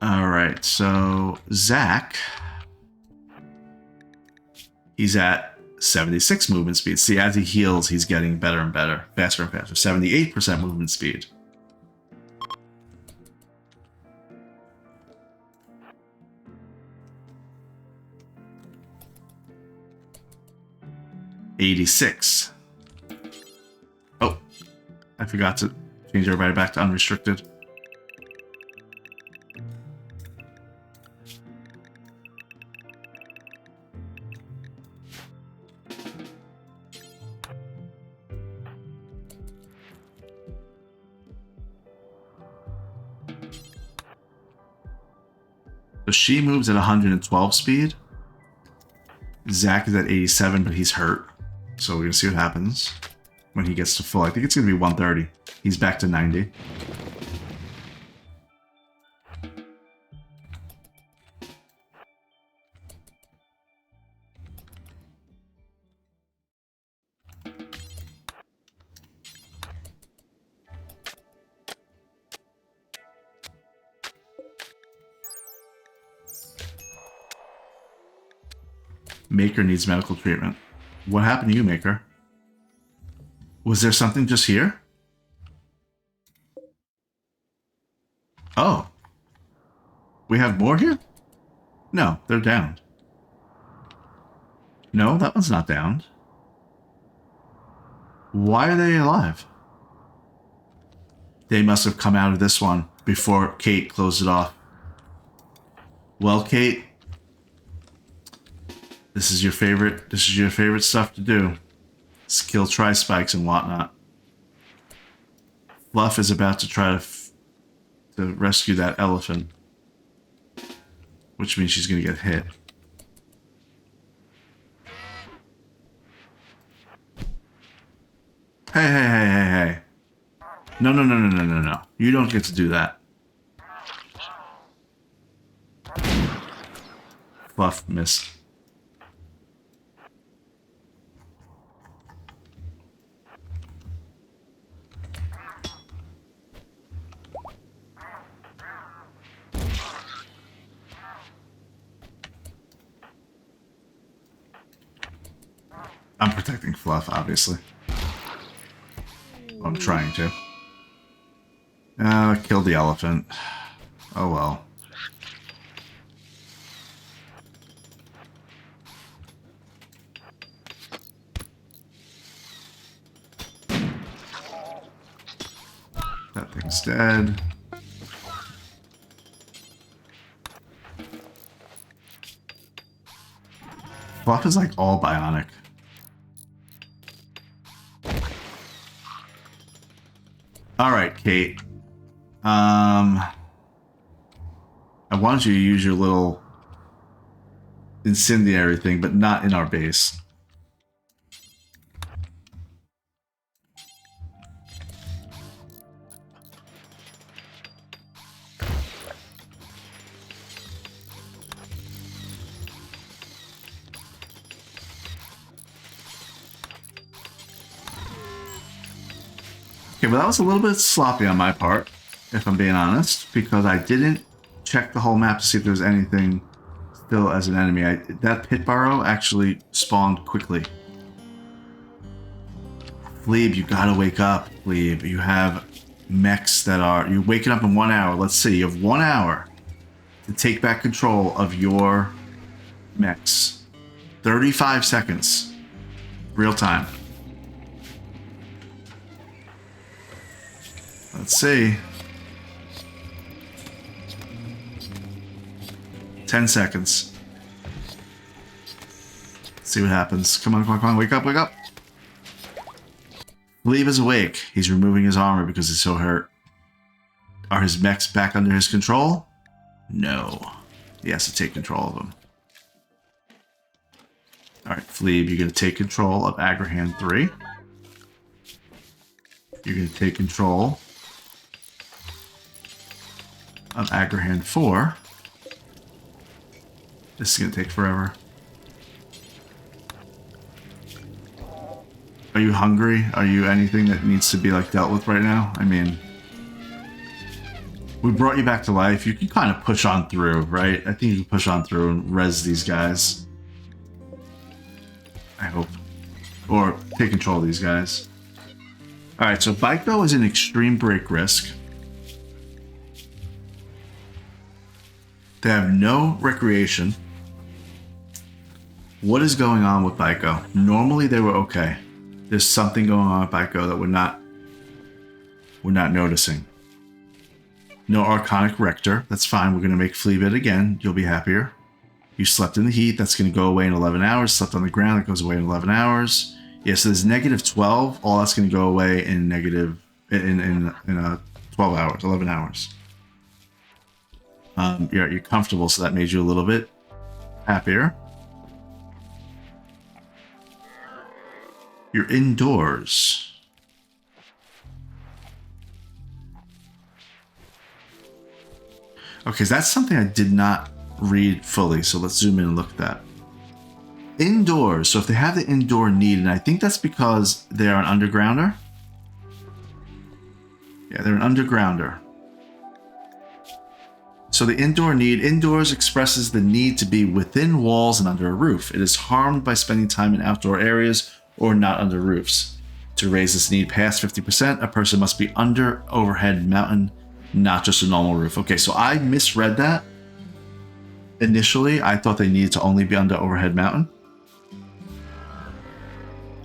[SPEAKER 1] Alright, so Zach, he's at 76 movement speed. See, as he heals, he's getting better and better, faster and faster. 78% movement speed. $86. Oh, I forgot to change everybody back to unrestricted. So she moves at 112 speed. Zach is at 87, but he's hurt. So we're going to see what happens when he gets to full. I think it's going to be 130. He's back to 90. Maker needs medical treatment. What happened to you, Maker? Was there something just here? Oh. We have more here? No, they're downed. No, that one's not downed. Why are they alive? They must have come out of this one before Cait closed it off. Well, Cait, this is your favorite stuff to do. Kill tri-spikes and whatnot. Fluff is about to try to rescue that elephant. Which means she's going to get hit. Hey. No. You don't get to do that. Fluff missed. I'm protecting Fluff, obviously. I'm trying to. Kill the elephant. Oh well. That thing's dead. Fluff is like all bionic. Alright, Cait. I wanted you to use your little incendiary thing, but not in our base. Okay, well that was a little bit sloppy on my part, if I'm being honest, because I didn't check the whole map to see if there was anything still as an enemy. That pit burrow actually spawned quickly. Flebe, you gotta wake up, Flebe. You have mechs that are... You're waking up in 1 hour. Let's see, you have 1 hour to take back control of your mechs. 35 seconds. Real time. Let's see. 10 seconds. Let's see what happens. Come on, come on, come on. Wake up, wake up. Flebe is awake. He's removing his armor because he's so hurt. Are his mechs back under his control? No. He has to take control of them. Alright, Flebe, you're going to take control of Agrahan 3. You're going to take control of Agrahan 4. This is going to take forever. Are you hungry? Are you anything that needs to be like dealt with right now? I mean, we brought you back to life. You can kind of push on through, right? I think you can push on through and res these guys. I hope. Or take control of these guys. Alright, so Baiko is an extreme break risk. They have no recreation. What is going on with Baiko? Normally they were okay. There's something going on with Baiko that we're not noticing. No Arcotech Rector. That's fine. We're going to make Flebe it again. You'll be happier. You slept in the heat. That's going to go away in 11 hours. Slept on the ground. That goes away in 11 hours. Yeah, so there's negative 12. All that's going to go away in negative... in 12 hours. 11 hours. You're comfortable, so that made you a little bit happier. You're indoors. Okay, so that's something I did not read fully, so let's zoom in and look at that. Indoors, so if they have the indoor need, and I think that's because they're an undergrounder. Yeah, they're an undergrounder. So the indoor need, indoors expresses the need to be within walls and under a roof. It is harmed by spending time in outdoor areas or not under roofs. To raise this need past 50%, a person must be under overhead mountain, not just a normal roof. Okay, so I misread that. Initially, I thought they needed to only be under overhead mountain.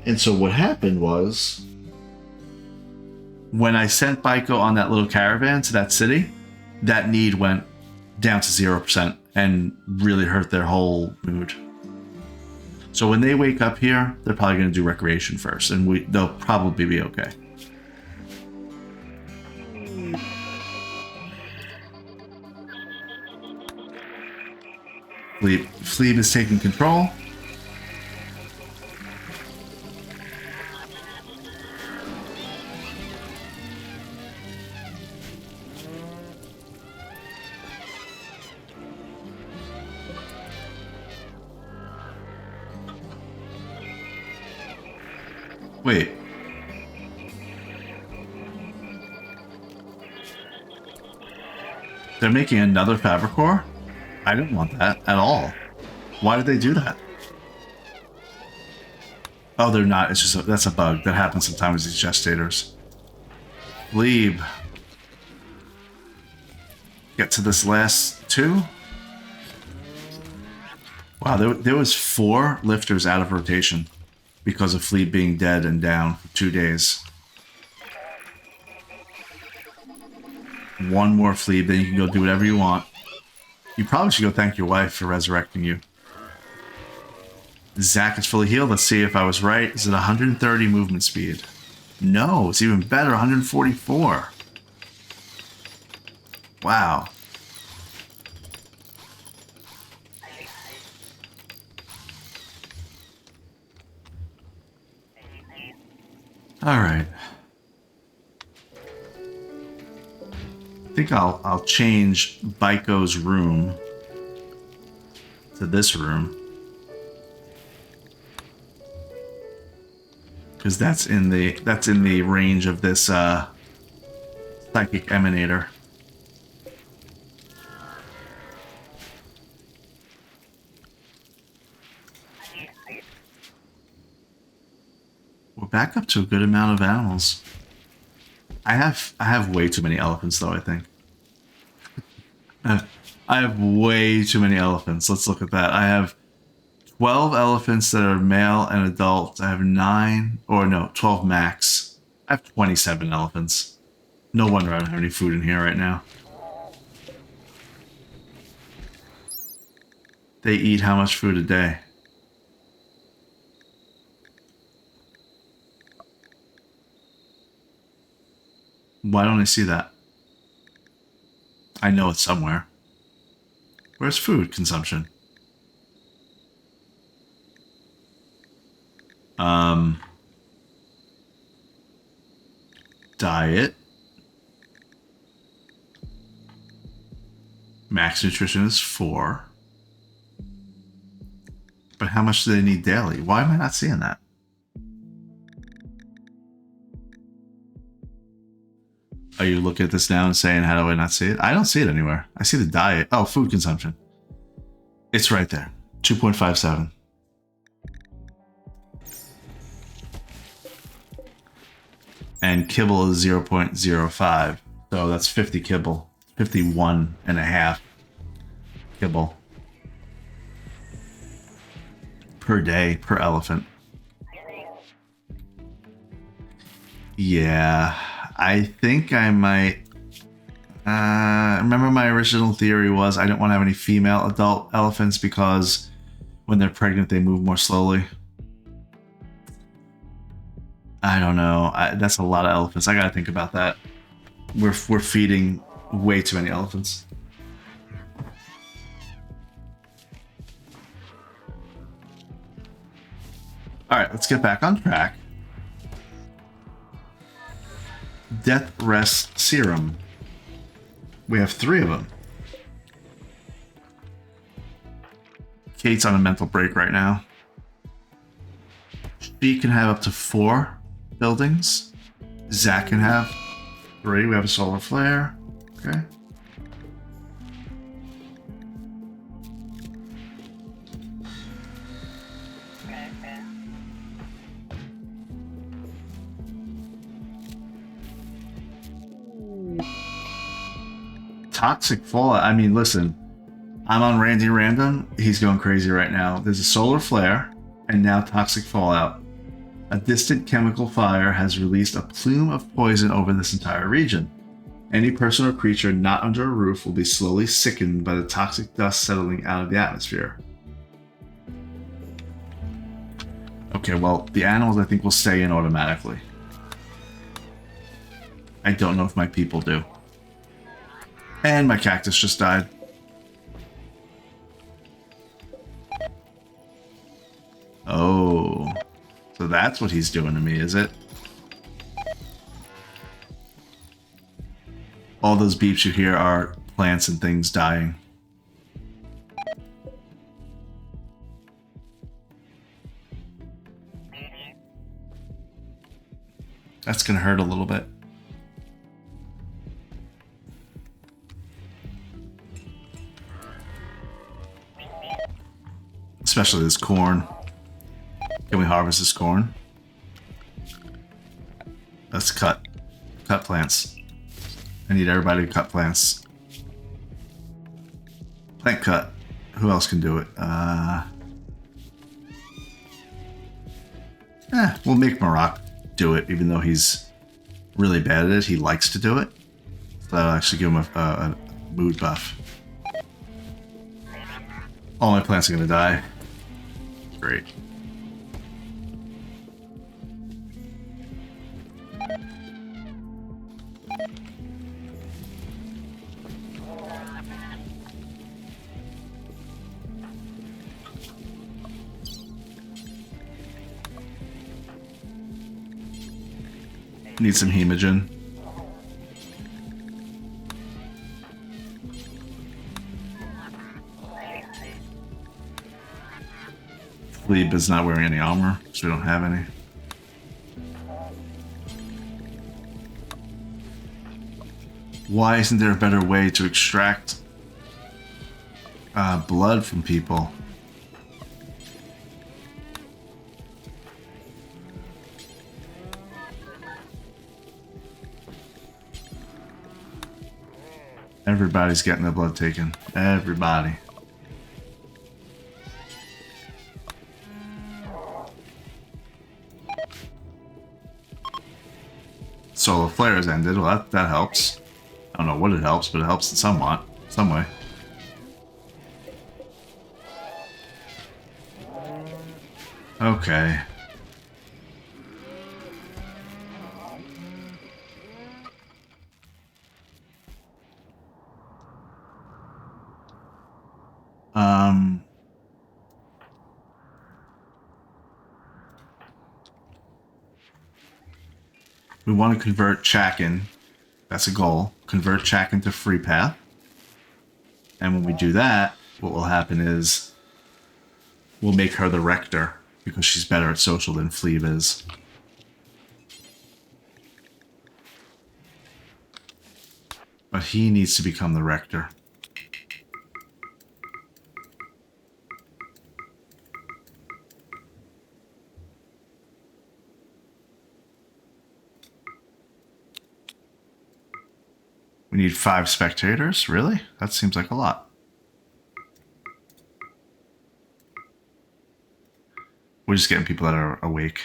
[SPEAKER 1] And so what happened was, when I sent Baiko on that little caravan to that city, that need went down to 0% and really hurt their whole mood. So when they wake up here, they're probably going to do recreation first, and they'll probably be okay. Flebe is taking control. Wait. They're making another fabric core? I didn't want that at all. Why did they do that? Oh, they're not. It's just that's a bug that happens sometimes with these gestators. Flebe. Get to this last two. Wow, there was 4 lifters out of rotation because of Flebe being dead and down for 2 days. 1 more Flebe, then you can go do whatever you want. You probably should go thank your wife for resurrecting you. Zach is fully healed. Let's see if I was right. Is it 130 movement speed? No, it's even better, 144. Wow. All right. I think I'll change Baiko's room to this room. because that's in the range of this psychic emanator. We're back up to a good amount of animals. I have way too many elephants though, I think. I have way too many elephants. Let's look at that. I have 12 elephants that are male and adult. I have 12 max. I have 27 elephants. No wonder I don't have any food in here right now. They eat how much food a day? Why don't I see that? I know it's somewhere. Where's food consumption? Diet. Max nutrition is 4. But how much do they need daily? Why am I not seeing that? Are you looking at this now and saying, how do I not see it? I don't see it anywhere. I see the diet. Oh, food consumption. It's right there. 2.57. And kibble is 0.05. So that's 50 kibble. 51 and a half kibble. Per day, per elephant. Yeah, I think I might... remember my original theory was I don't want to have any female adult elephants because when they're pregnant they move more slowly. I don't know. That's a lot of elephants. I gotta think about that. We're feeding way too many elephants. All right, let's get back on track. Deathrest serum. We have 3 of them. Cait's on a mental break right now. She can have up to 4 buildings. Zach can have 3. We have a solar flare. Okay. Toxic fallout. I mean, listen, I'm on Randy Random. He's going crazy right now. There's a solar flare and now toxic fallout. A distant chemical fire has released a plume of poison over this entire region. Any person or creature not under a roof will be slowly sickened by the toxic dust settling out of the atmosphere. Okay, well, the animals I think will stay in automatically. I don't know if my people do. And my cactus just died. Oh. So that's what he's doing to me, is it? All those beeps you hear are plants and things dying. That's gonna hurt a little bit. Especially this corn. Can we harvest this corn? Let's cut plants. I need everybody to cut plants. Plant cut. Who else can do it? We'll make Marak do it, even though he's really bad at it. He likes to do it. So that'll actually give him a mood buff. All my plants are gonna die. Great. Need some hemogen. Flebe is not wearing any armor, so we don't have any. Why isn't there a better way to extract blood from people? Everybody's getting their blood taken. Everybody. Solar flare has ended. Well, that helps. I don't know what it helps, but it helps in somewhat. Some way. Okay. We want to convert Chakin. That's a goal. Convert Chakin to free path. And when we do that, what will happen is we'll make her the rector because she's better at social than Flebe is. But he needs to become the rector. We need 5 spectators? Really? That seems like a lot. We're just getting people that are awake.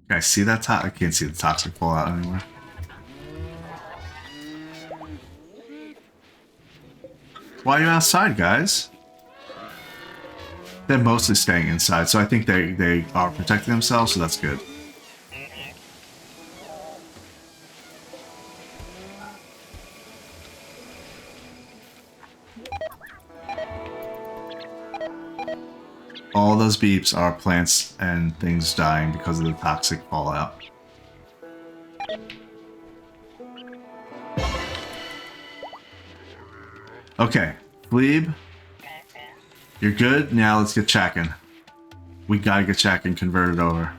[SPEAKER 1] Guys, see that I can't see the toxic fallout anywhere. Why are you outside, guys? They're mostly staying inside, so I think they are protecting themselves, so that's good. All those beeps are plants and things dying because of the toxic fallout. Okay, Flebe, you're good. Now let's get Chakin. We gotta get Chakin converted over.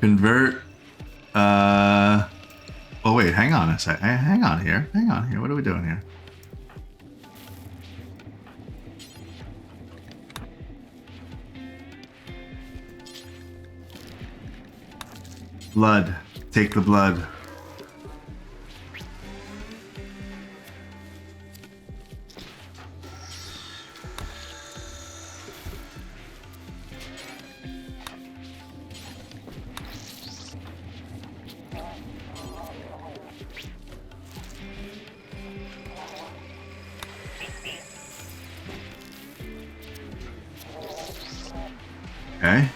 [SPEAKER 1] Convert. Oh wait, hang on a sec. Hang on here. Hang on here. What are we doing here? Blood. Take the blood. Okay.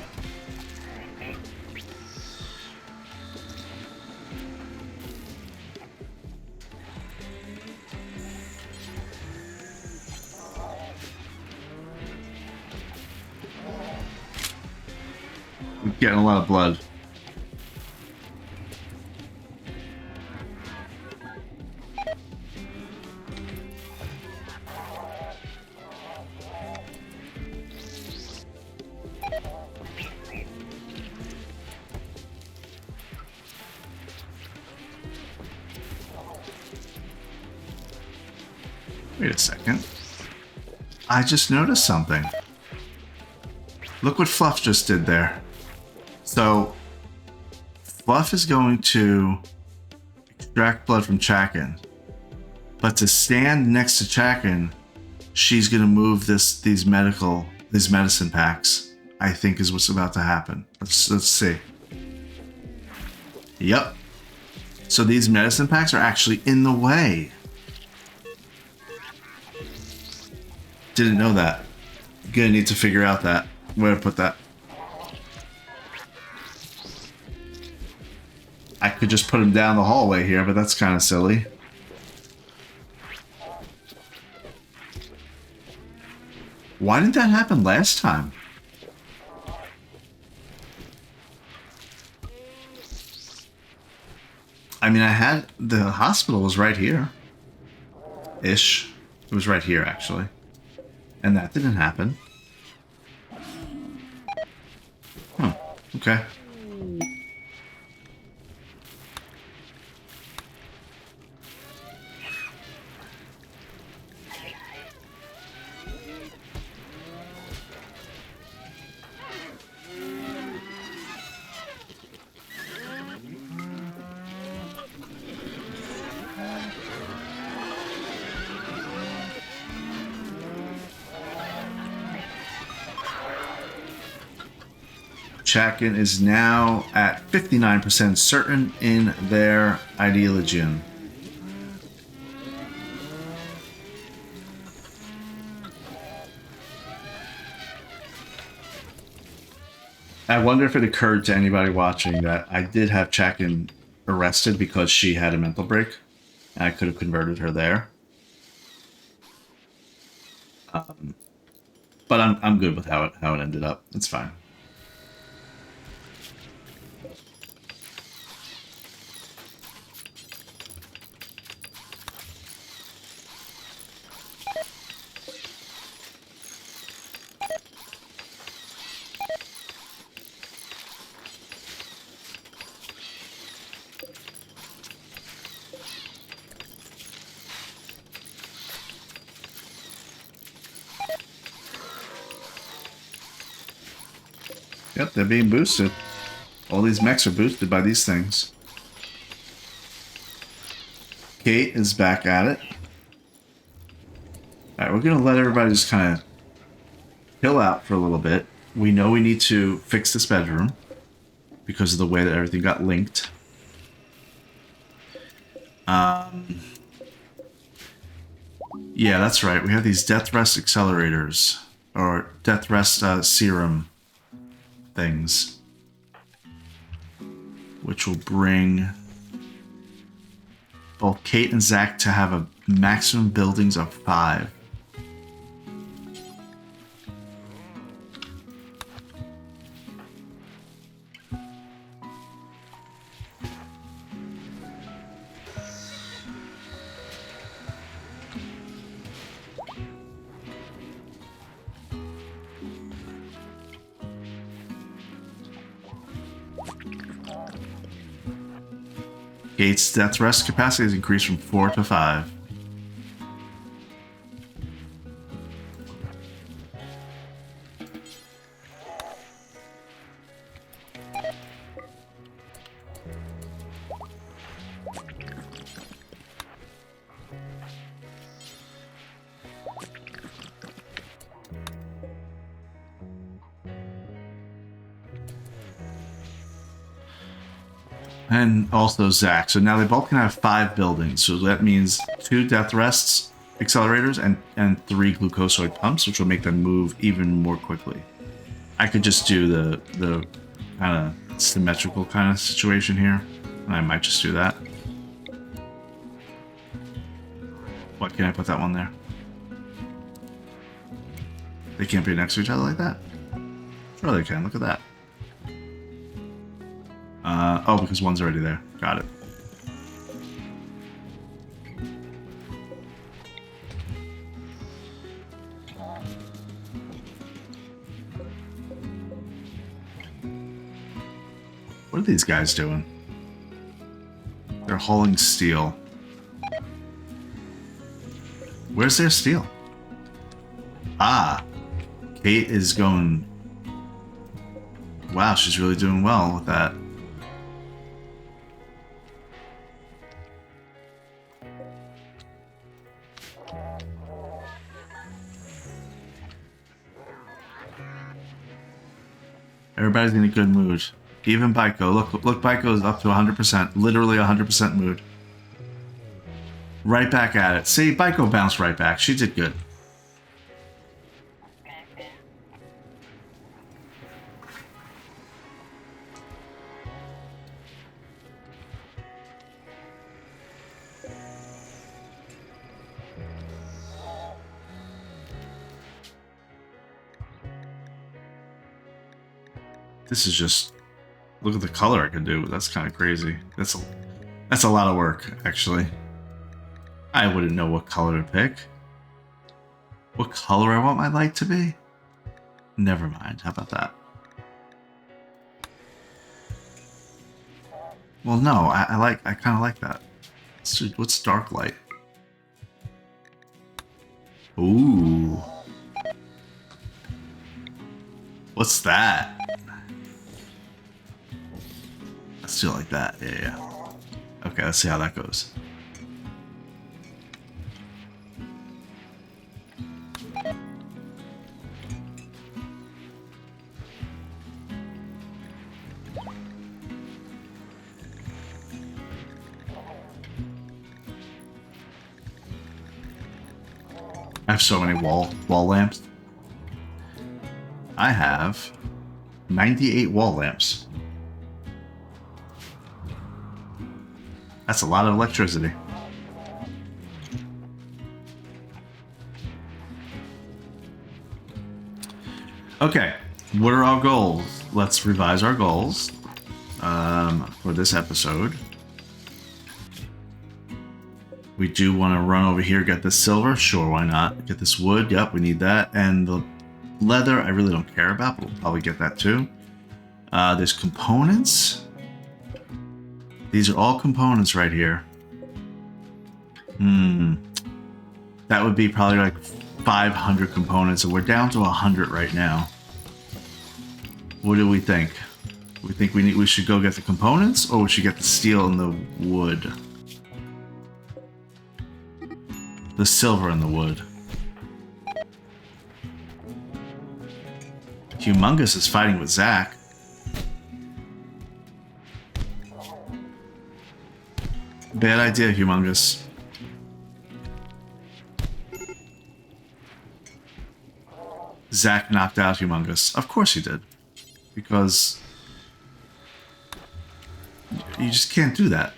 [SPEAKER 1] We're getting a lot of blood. Wait a second. I just noticed something. Look what Fluff just did there. So, Fluff is going to extract blood from Chakin. But to stand next to Chakin, she's going to move these medicine packs. I think is what's about to happen. Let's see. Yep. So these medicine packs are actually in the way. Didn't know that. Gonna need to figure out that. Where to put that. I could just put him down the hallway here, but that's kind of silly. Why didn't that happen last time? I mean, the hospital was right here. Ish. It was right here, actually. And that didn't happen. Okay. Chakin is now at 59% certain in their ideology. I wonder if it occurred to anybody watching that I did have Chakin arrested because she had a mental break, and I could have converted her there. But I'm good with how it ended up. It's fine. Yep, they're being boosted. All these mechs are boosted by these things. Cait is back at it. Alright, we're going to let everybody just kind of chill out for a little bit. We know we need to fix this bedroom because of the way that everything got linked. Yeah, that's right. We have these deathrest accelerators, or deathrest serum things, which will bring both Cait and Zach to have a maximum buildings of 5. Cait's death rest capacity has increased from 4 to 5. And also Zach. So now they both can have 5 buildings. So that means 2 death rests accelerators and 3 glucosoid pumps, which will make them move even more quickly. I could just do the kind of symmetrical kind of situation here. And I might just do that. What, can I put that one there? They can't be next to each other like that? Sure they can, look at that. Oh, because one's already there. Got it. What are these guys doing? They're hauling steel. Where's their steel? Ah, Cait is going... Wow, she's really doing well with that. Everybody's in a good mood. Even Baiko. Look, Baiko is up to 100%. Literally 100% mood. Right back at it. See, Baiko bounced right back. She did good. This is just... Look at the color I can do. That's kind of crazy. That's That's a lot of work, actually. I wouldn't know what color to pick. What color I want my light to be? Never mind. How about that? Well, no, I kind of like that. What's dark light? Ooh. What's that? Let's do it like that. Yeah. Okay, let's see how that goes. I have so many wall lamps. I have 98 wall lamps. That's a lot of electricity. Okay, what are our goals? Let's revise our goals for this episode. We do want to run over here, get this silver. Sure, why not? Get this wood. Yep, we need that. And the leather, I really don't care about, but we'll probably get that too. There's components. These are all components right here. That would be probably like 500 components, and we're down to 100 right now. What do we think? We think we should go get the components, or we should get the steel and the wood? The silver and the wood. Humongous is fighting with Zach. Bad idea, Humongous. Zach knocked out Humongous. Of course he did. Because you just can't do that.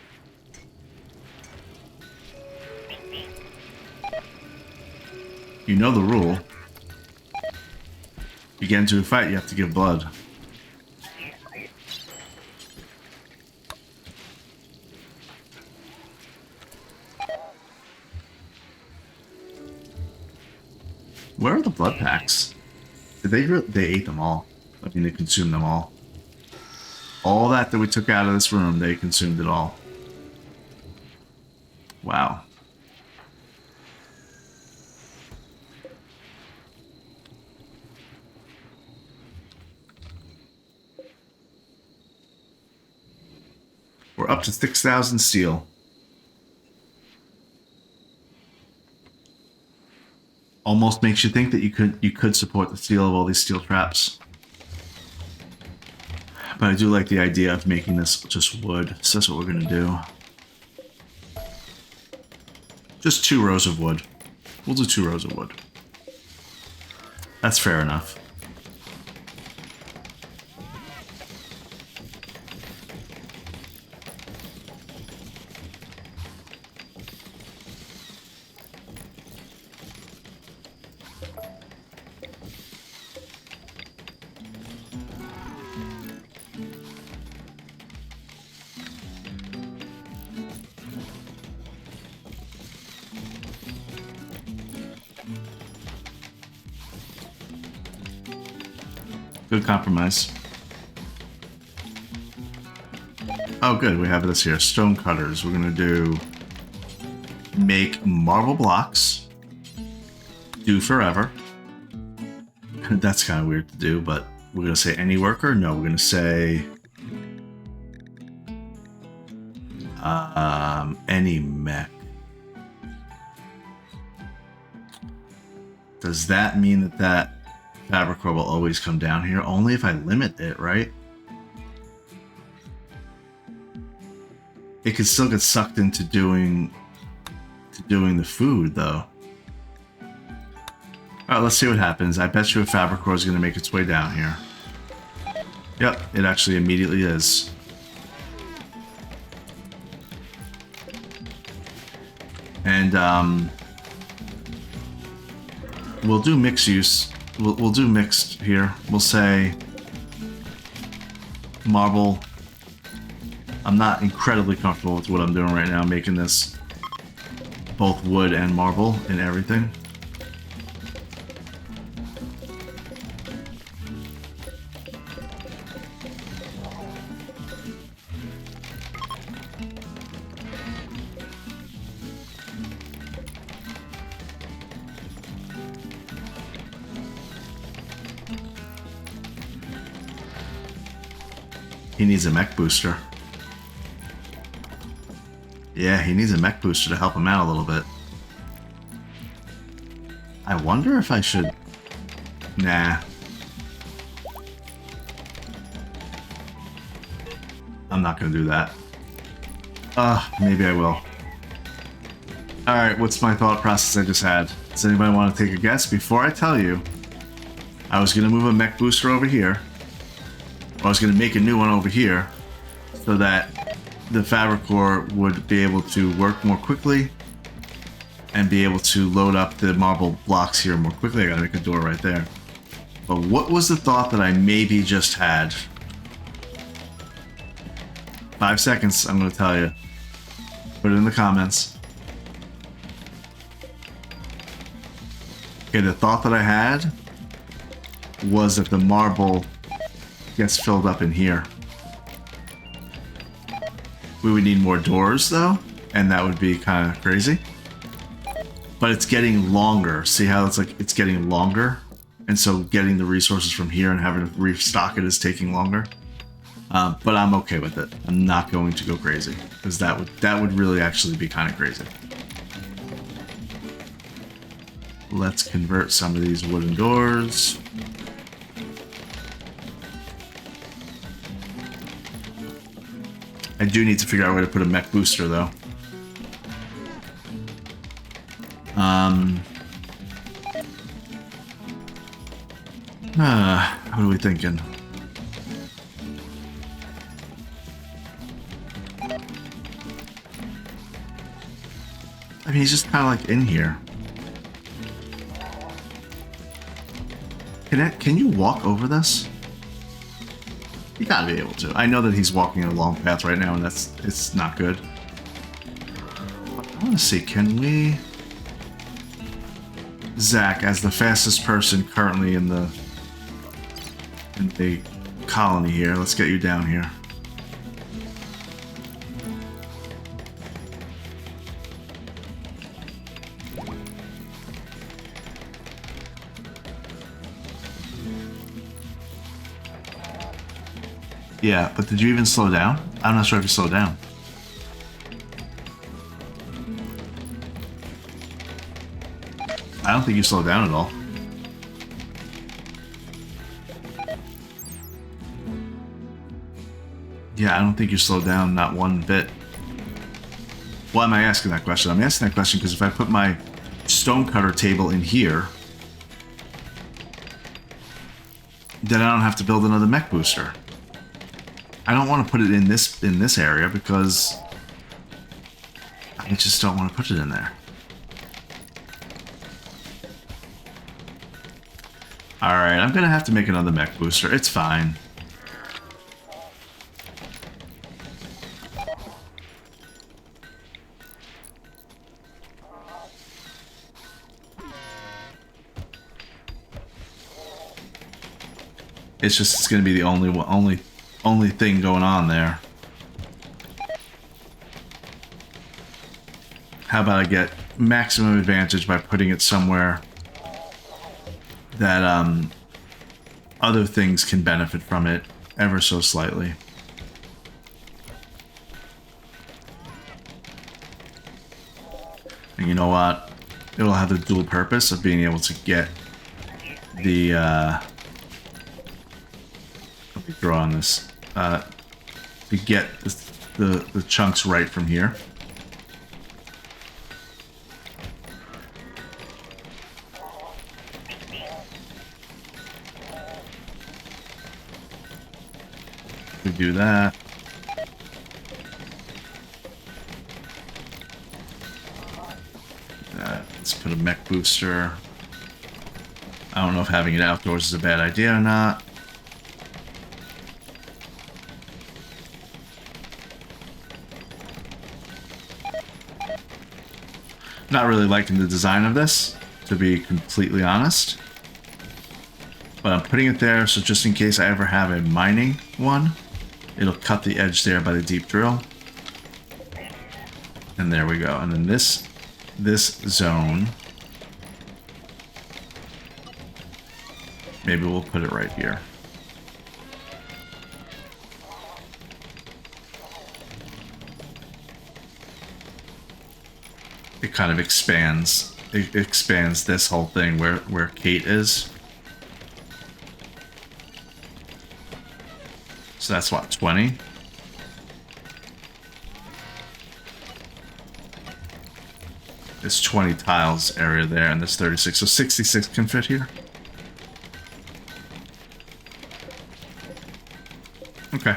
[SPEAKER 1] You know the rule. You get into a fight, you have to give blood. Where are the blood packs? Did they ate them all. I mean, they consumed them all. All that we took out of this room, they consumed it all. Wow. We're up to 6,000 steel. Almost makes you think that you could support the steel of all these steel traps. But I do like the idea of making this just wood, so that's what we're gonna do. Just 2 rows of wood. We'll do 2 rows of wood. That's fair enough. Good compromise. Oh, good. We have this here. Stone cutters. We're going to do make marble blocks. Do forever. That's kind of weird to do, but we're going to say any worker? No, we're going to say any mech. Does that mean that fabric core will always come down here? Only if I limit it, right? It could still get sucked into doing the food, though. Alright, let's see what happens. I bet you a fabric core is going to make its way down here. Yep, it actually immediately is. And, we'll do mixed use. We'll do mixed here. We'll say marble I'm not incredibly comfortable with what I'm doing right now, making this both wood and marble and everything. He needs a mech booster. Yeah, he needs a mech booster to help him out a little bit. I wonder if I should... Nah. I'm not gonna do that. Maybe I will. Alright, what's my thought process I just had? Does anybody want to take a guess? Before I tell you, I was gonna move a mech booster over here. I was gonna make a new one over here so that the fabric core would be able to work more quickly and be able to load up the marble blocks here more quickly. I gotta make a door right there. But what was the thought that I maybe just had? 5 seconds, I'm gonna tell you. Put it in the comments. Okay, the thought that I had was that the marble gets filled up in here. We would need more doors though, and that would be kind of crazy. But it's getting longer. See how it's like it's getting longer? And so getting the resources from here and having to restock it is taking longer. But I'm okay with it. I'm not going to go crazy because that would really actually be kind of crazy. Let's convert some of these wooden doors. I do need to figure out where to put a mech booster, though. What are we thinking? I mean, he's just kind of like in here. Can you walk over this? You gotta be able to. I know that he's walking in a long path right now, and it's not good. I want to see, can we... Zach, as the fastest person currently in the colony here, let's get you down here. Yeah, but did you even slow down? I'm not sure if you slowed down. I don't think you slowed down at all. Yeah, I don't think you slowed down, not one bit. Why am I asking that question? I'm asking that question because if I put my stonecutter table in here, then I don't have to build another mech booster. I don't want to put it in this area because I just don't want to put it in there. Alright, I'm gonna have to make another mech booster. It's fine. It's gonna be the only thing going on there. How about I get maximum advantage by putting it somewhere that other things can benefit from it ever so slightly. And you know what? It'll have the dual purpose of being able to get the let me draw on this. To get the chunks right from here. We do that. Let's put a mech booster. I don't know if having it outdoors is a bad idea or not. Not really liking the design of this, to be completely honest. But I'm putting it there so just in case I ever have a mining one, it'll cut the edge there by the deep drill. And there we go. And then this zone, maybe we'll put it right here. It kind of expands. It expands this whole thing where Cait is. So that's what, 20? There's 20 tiles area there, and there's 36. So 66 can fit here. Okay.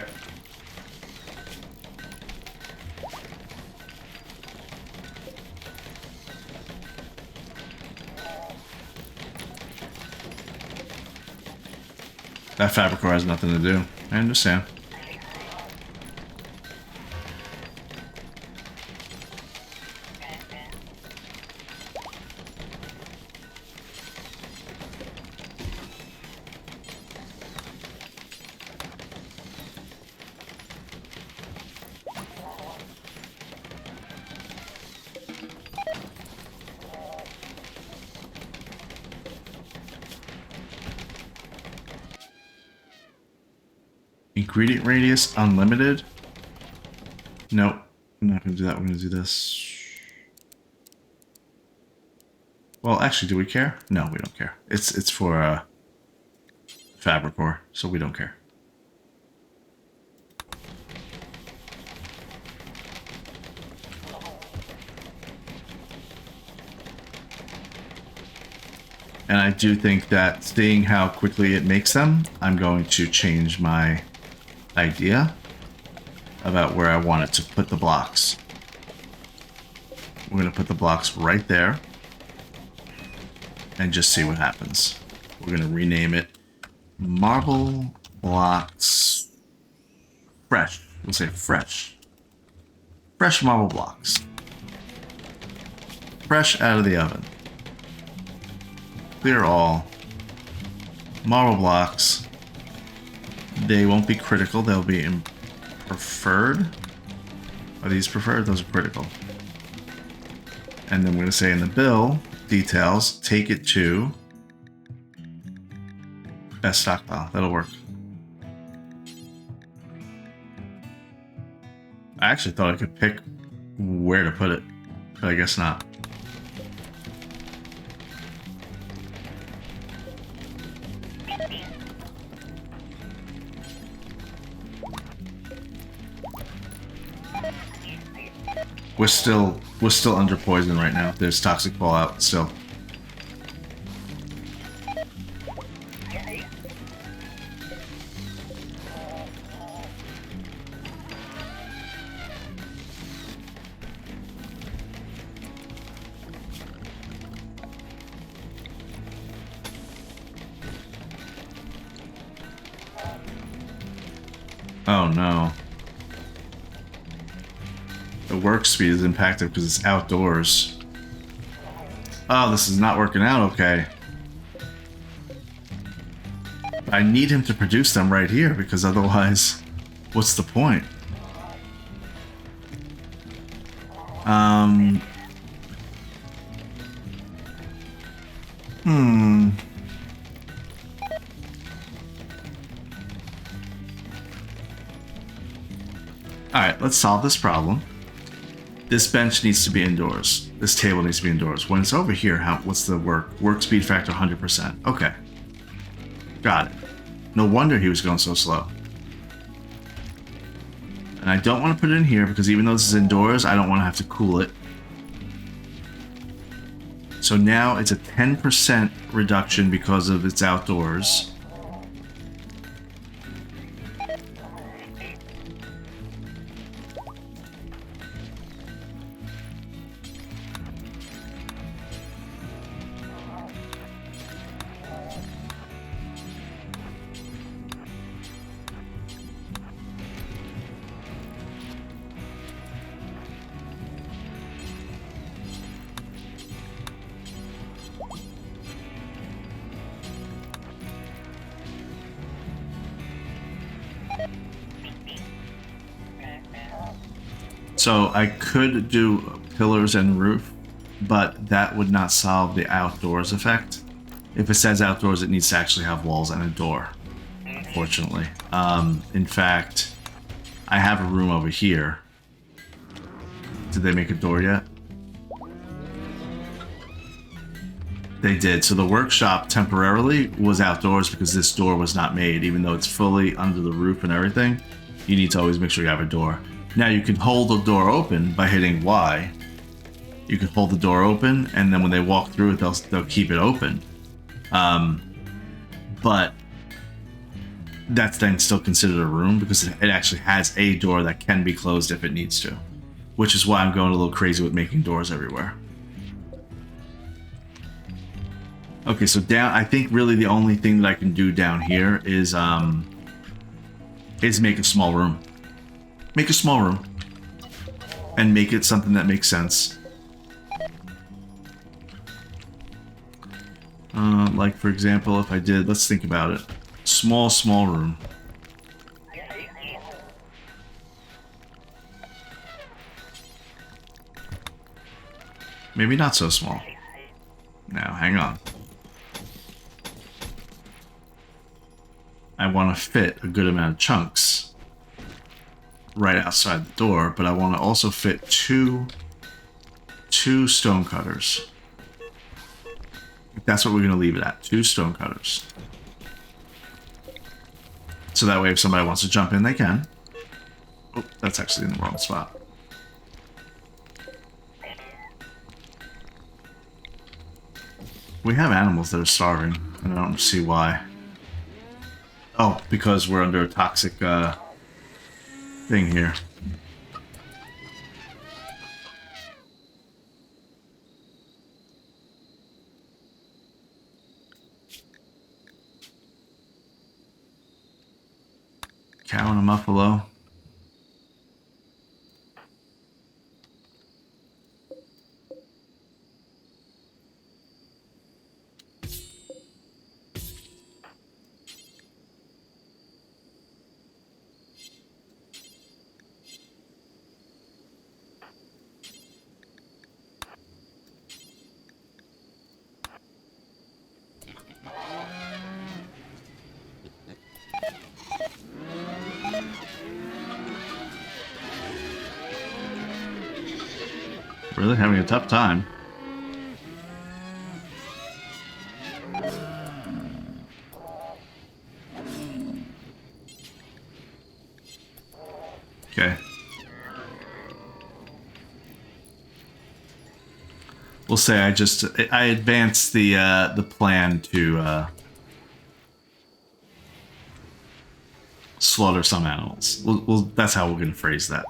[SPEAKER 1] That fabric core has nothing to do. I understand. Ingredient radius unlimited? Nope. I'm not going to do that. We're going to do this. Well, actually, do we care? No, we don't care. It's for fabric ore, so we don't care. And I do think that seeing how quickly it makes them, I'm going to change my idea about where I want it to put the blocks. We're going to put the blocks right there and just see what happens. We're going to rename it Marble Blocks Fresh. We'll say fresh. Fresh marble blocks. Fresh out of the oven. Clear all. Marble blocks. They won't be critical, they'll be preferred. Are these preferred? Those are critical. And then we're going to say in the bill, details, take it to best stockpile. That'll work. I actually thought I could pick where to put it, but I guess not. We're still under poison right now. There's toxic fallout still. Oh no. The work speed is impacted because it's outdoors. Oh, this is not working out okay. I need him to produce them right here because otherwise, what's the point? Alright, let's solve this problem. This bench needs to be indoors. This table needs to be indoors. When it's over here, what's the work speed factor? 100%. Okay. Got it. No wonder he was going so slow. And I don't want to put it in here because even though this is indoors, I don't want to have to cool it. So now it's a 10% reduction because of it's outdoors. So I could do pillars and roof, but that would not solve the outdoors effect. If it says outdoors, it needs to actually have walls and a door, unfortunately. In fact, I have a room over here. Did they make a door yet? They did. So the workshop temporarily was outdoors because this door was not made, even though it's fully under the roof and everything. You need to always make sure you have a door. Now you can hold the door open by hitting Y. You can hold the door open, and then when they walk through it, they'll keep it open. But that's then still considered a room because it actually has a door that can be closed if it needs to, which is why I'm going a little crazy with making doors everywhere. Okay, so down, I think really the only thing that I can do down here is make a small room. Make a small room. And make it something that makes sense. Like, for example, if I did, let's think about it. Small room. Maybe not so small. Now, hang on. I want to fit a good amount of chunks right outside the door, but I want to also fit two stone cutters. That's what we're going to leave it at. 2 stone cutters. So that way if somebody wants to jump in, they can. Oh, that's actually in the wrong spot. We have animals that are starving, and I don't see why. Oh, because we're under a toxic thing here. Cow and a muffalo. Really having a tough time. Okay. We'll say I advanced the plan to slaughter some animals. That's how we're gonna phrase that.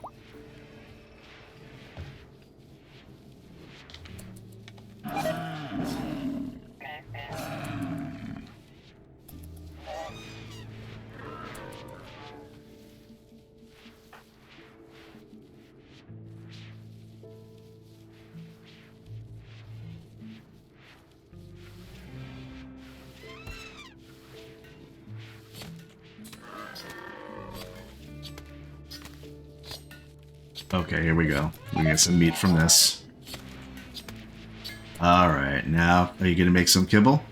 [SPEAKER 1] Okay, here we go. We get some meat from this. Alright, now, are you gonna make some kibble?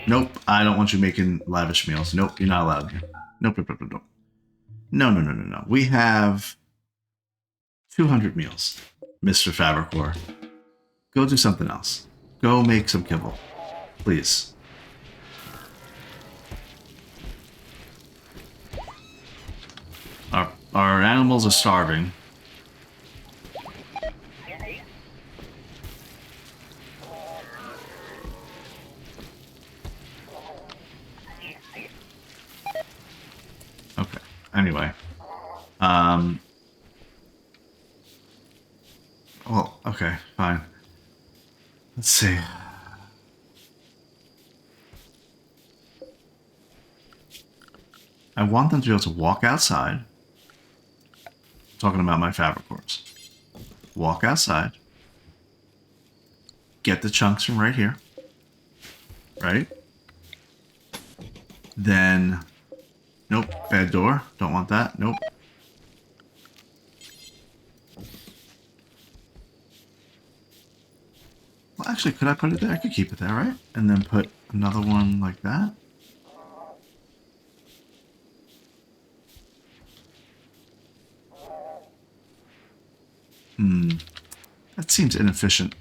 [SPEAKER 1] Nope, I don't want you making lavish meals. Nope, you're not allowed here. Nope. No. We have 200 meals, Mr. Fabricor. Go do something else. Go make some kibble. Please. Our animals are starving. Okay. Anyway. Well, okay, fine. Let's see. I want them to be able to walk outside. Talking about my fabricors. Walk outside. Get the chunks from right here. Right? Then... Nope, bad door. Don't want that. Nope. actually, could I put it there? I could keep it there, right? And then put another one like that. That seems inefficient.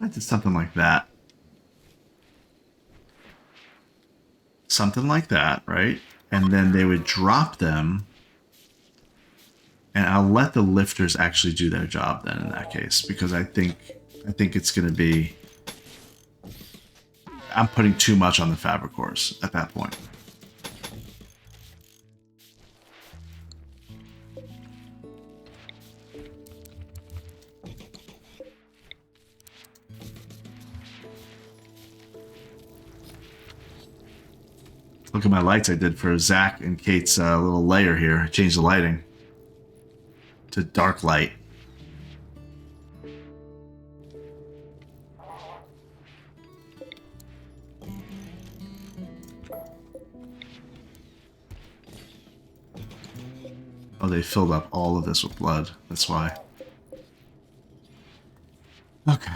[SPEAKER 1] I did something like that. Something like that, right? And then they would drop them. And I'll let the lifters actually do their job then in that case, because I think it's going to be... I'm putting too much on the fabricors at that point. Look at my lights I did for Zach and Cait's little layer here. I changed the lighting to dark light. Oh, they filled up all of this with blood. That's why. Okay.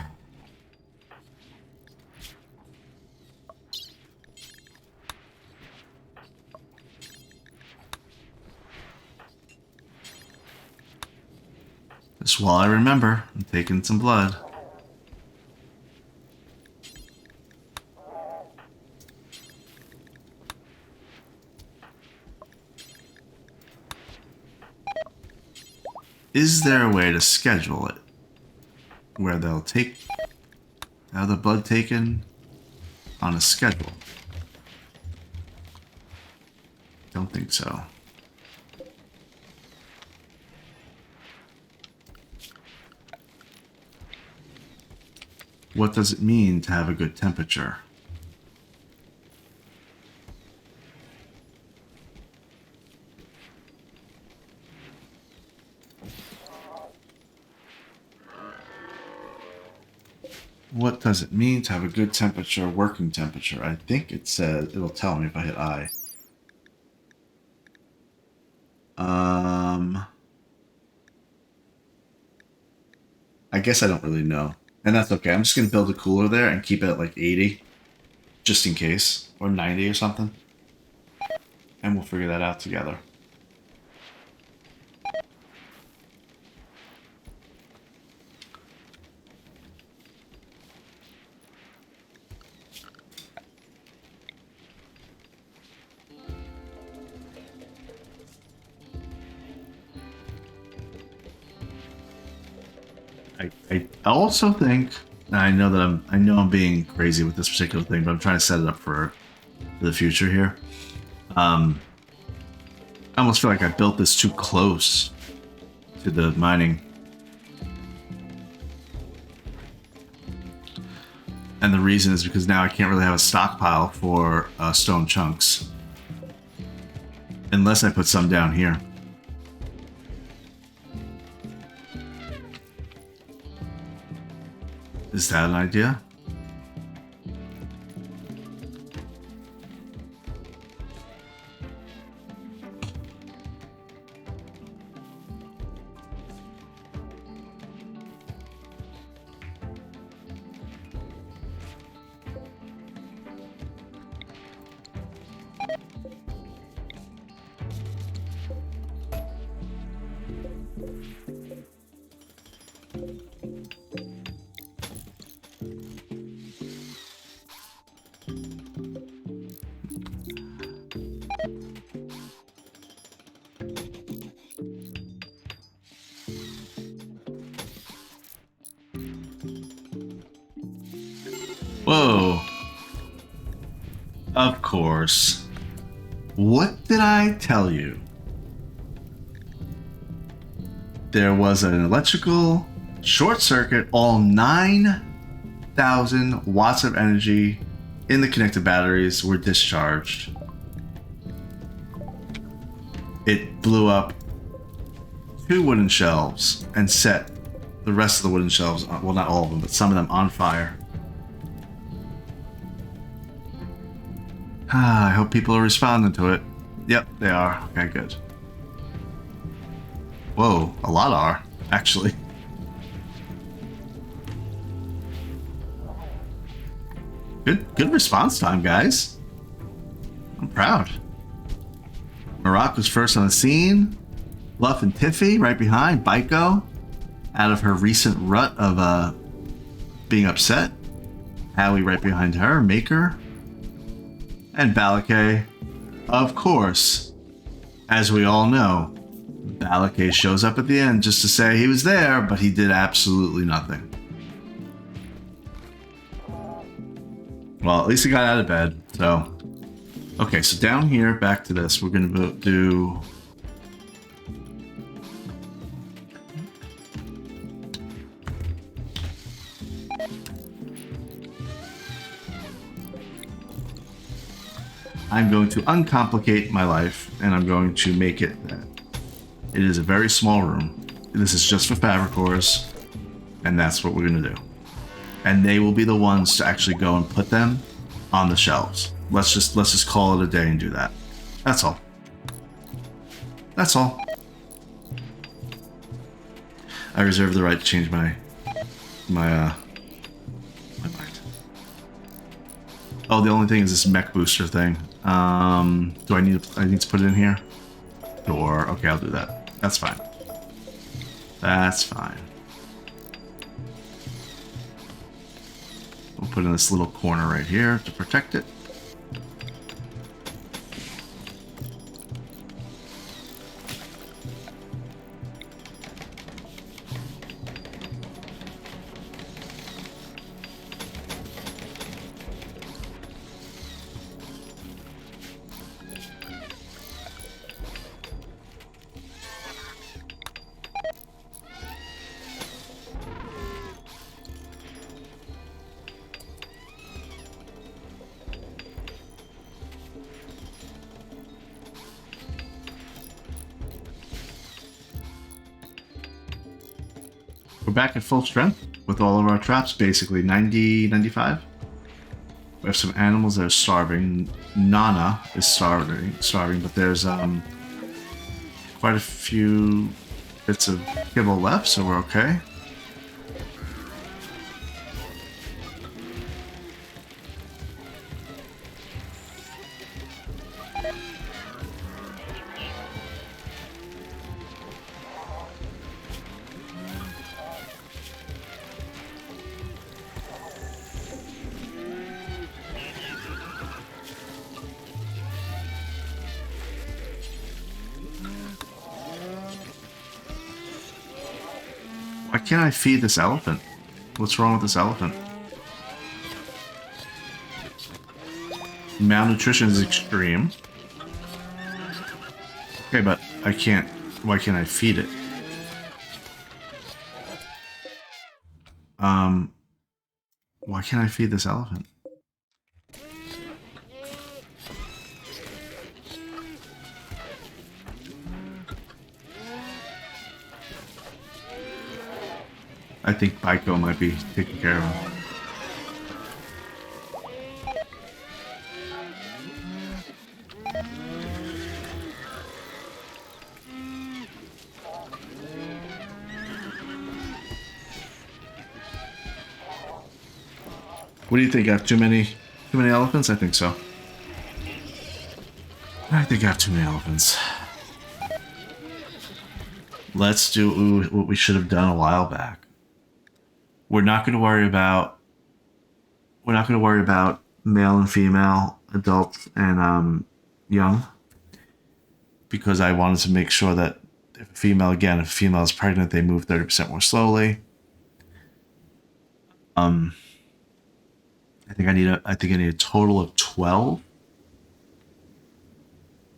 [SPEAKER 1] Just while I remember, I'm taking some blood. Is there a way to schedule it where they'll have the blood taken on a schedule? Don't think so. What does it mean to have a good temperature? What does it mean to have a good temperature, working temperature? I think it says, it'll tell me if I hit I. I guess I don't really know. And that's okay. I'm just going to build a cooler there and keep it at like 80. Just in case. Or 90 or something. And we'll figure that out together. I also think, and I know that I'm being crazy with this particular thing, but I'm trying to set it up for the future here. I almost feel like I built this too close to the mining. And the reason is because now I can't really have a stockpile for stone chunks. Unless I put some down here. Is that an idea? Whoa. Of course. What did I tell you? There was an electrical short circuit, all 9,000 watts of energy in the connected batteries were discharged. It blew up 2 wooden shelves and set the rest of the wooden shelves, well, not all of them, but some of them on fire. I hope people are responding to it. Yep, they are. Okay, good. Whoa, a lot are, actually. Good response time, guys. I'm proud. Maroc was first on the scene. Bluff and Tiffy right behind. Baiko, out of her recent rut of being upset. Howie right behind her. Maker. And Balakay. Of course, as we all know, Balakay shows up at the end just to say he was there, but he did absolutely nothing. Well, at least he got out of bed, so... Okay, so down here, back to this, we're going to do... I'm going to uncomplicate my life, and I'm going to make it that it is a very small room. This is just for fabricors, and that's what we're going to do. And they will be the ones to actually go and put them on the shelves. Let's just call it a day and do that. That's all. That's all. I reserve the right to change my mind. Oh, the only thing is this mech booster thing. Do I need to put it in here? Or okay, I'll do that. That's fine. That's fine. We'll put in this little corner right here to protect it. We're back at full strength with all of our traps, basically 90, 95. We have some animals that are starving. Nana is starving, but there's quite a few bits of kibble left, so we're okay. Why can't I feed this elephant? What's wrong with this elephant? Malnutrition is extreme. Okay, but I can't... Why can't I feed it? Why can't I feed this elephant? I think Baiko might be taking care of him. What do you think? I have too many elephants? I think so. I think I have too many elephants. Let's do what we should have done a while back. We're not going to worry about male and female, adults and young, because I wanted to make sure that if a female is pregnant, they move 30% more slowly. I think I need a total of 12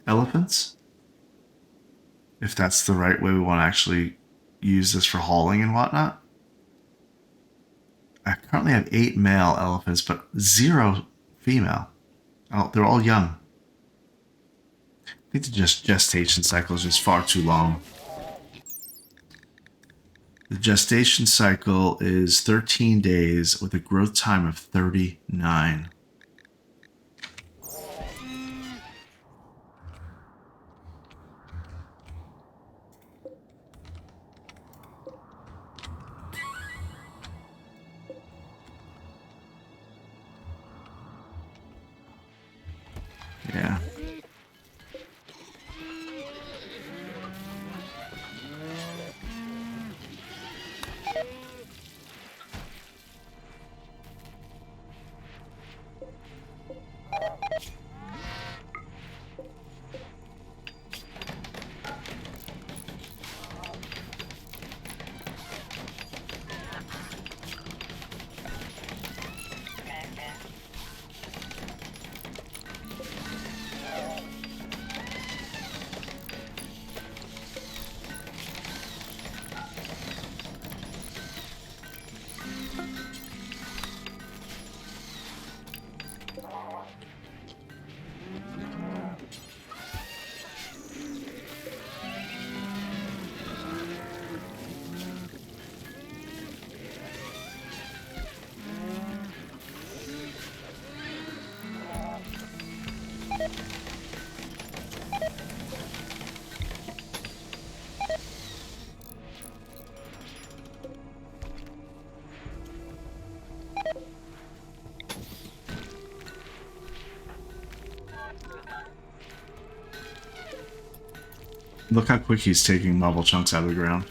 [SPEAKER 1] elephants. If that's the right way we want to actually use this for hauling and whatnot. I currently have 8 male elephants, but 0 female. Oh, they're all young. I think the gestation cycle is just far too long. The gestation cycle is 13 days with a growth time of 39. Yeah. Look how quick he's taking marble chunks out of the ground.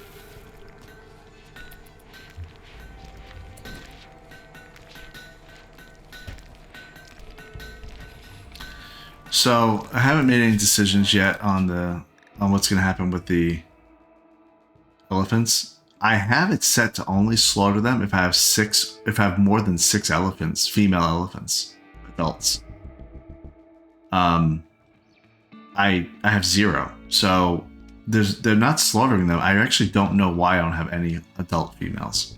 [SPEAKER 1] So I haven't made any decisions yet on what's going to happen with the elephants. I have it set to only slaughter them if I have more than 6 elephants, female elephants, adults. I have 0, so they're not slaughtering them. I actually don't know why I don't have any adult females.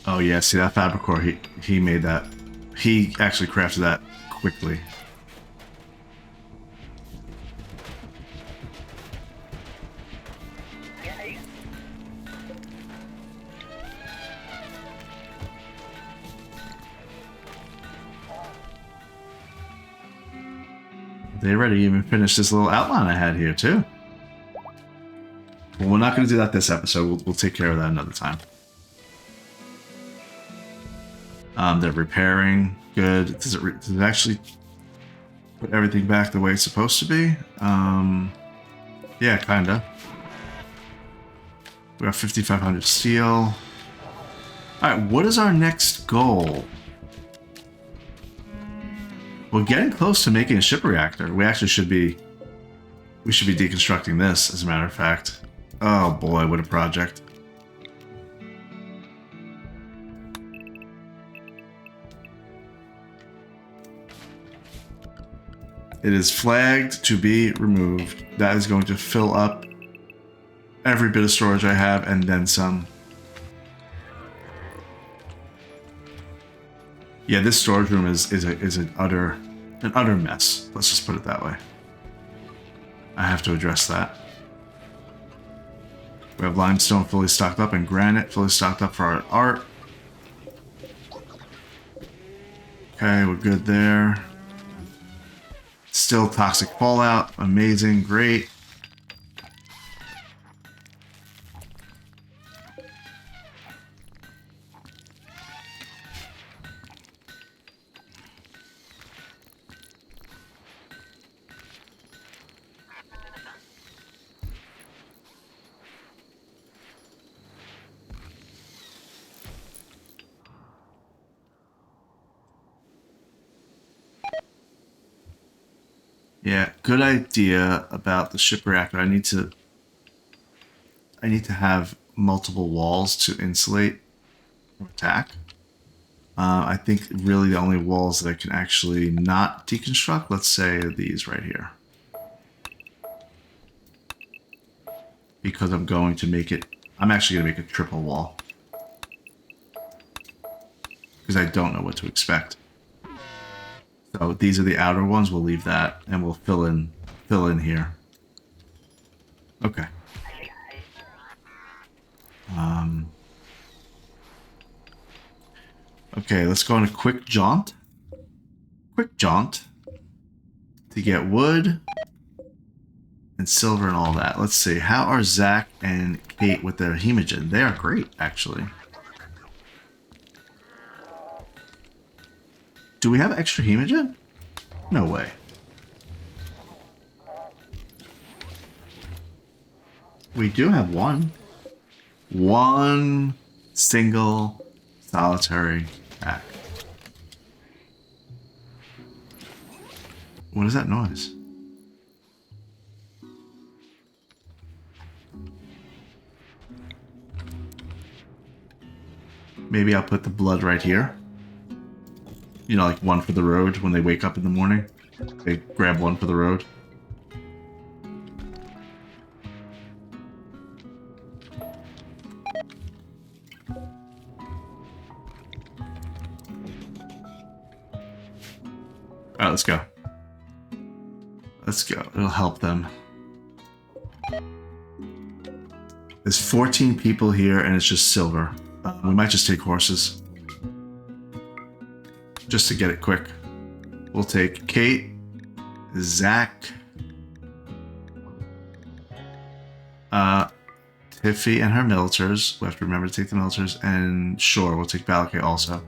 [SPEAKER 1] Oh yeah, see that fabric core, he made that. He actually crafted that quickly. They ready to even finish this little outline I had here too. Well, we're not going to do that this episode. We'll take care of that another time. They're repairing. Good. Does it actually put everything back the way it's supposed to be? Yeah, kinda. We have 5,500 steel. Alright, what is our next goal? We're getting close to making a ship reactor. We actually should be... We should be deconstructing this, as a matter of fact. Oh boy, what a project. It is flagged to be removed. That is going to fill up every bit of storage I have and then some. Yeah, this storage room is an utter mess. Let's just put it that way. I have to address that. We have limestone fully stocked up and granite fully stocked up for our art. Okay, we're good there. Still toxic fallout. Amazing. Great. Yeah, good idea about the ship reactor. I need to have multiple walls to insulate from attack. I think really the only walls that I can actually not deconstruct, let's say, are these right here. Because I'm going to make it, I'm actually going to make a triple wall. Because I don't know what to expect. So these are the outer ones. We'll leave that, and we'll fill in here. Okay. Okay, let's go on a quick jaunt. Quick jaunt to get wood and silver and all that. Let's see. How are Zach and Cait with their hemogen? They are great, actually. Do we have extra hemogen? No way. We do have one. One single solitary pack. What is that noise? Maybe I'll put the blood right here. You know, like one for the road when they wake up in the morning. They grab one for the road. Alright, let's go. Let's go. It'll help them. There's 14 people here and it's just silver. We might just take horses. Just to get it quick. We'll take Cait, Zach, Tiffy and her militars. We have to remember to take the militars. And sure, we'll take Balakay also.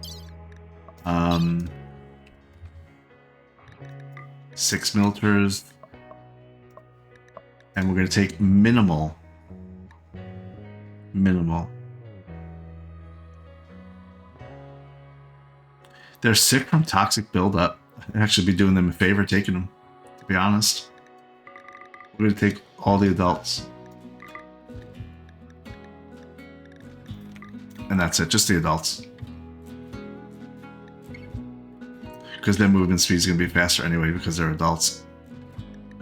[SPEAKER 1] 6 militars. And we're going to take minimal. They're sick from toxic buildup. I'd actually be doing them a favor taking them, to be honest. We're going to take all the adults. And that's it, just the adults. Because their movement speed is going to be faster anyway because they're adults.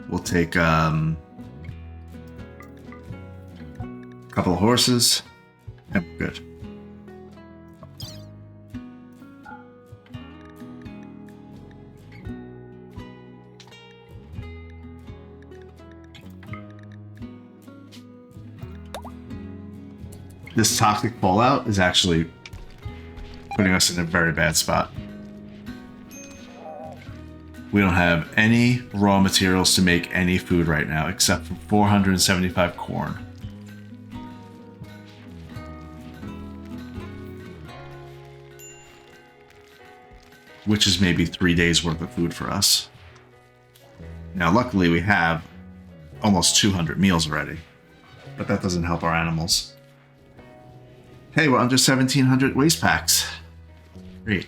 [SPEAKER 1] We'll take a couple of horses. And we're good. This toxic fallout is actually putting us in a very bad spot. We don't have any raw materials to make any food right now, except for 475 corn. Which is maybe 3 days worth of food for us. Now, luckily we have almost 200 meals already, but that doesn't help our animals. Hey, we're under 1,700 waste packs. Great.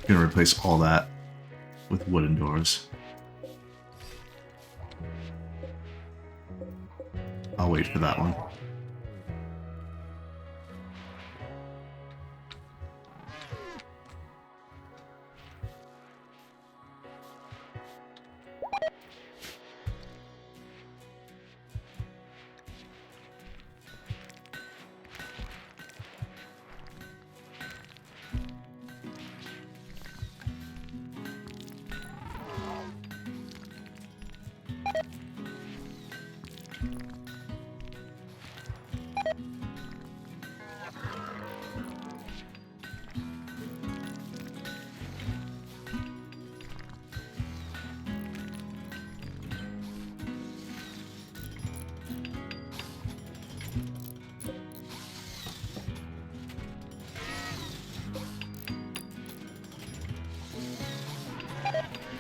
[SPEAKER 1] I'm gonna replace all that with wooden doors. I'll wait for that one.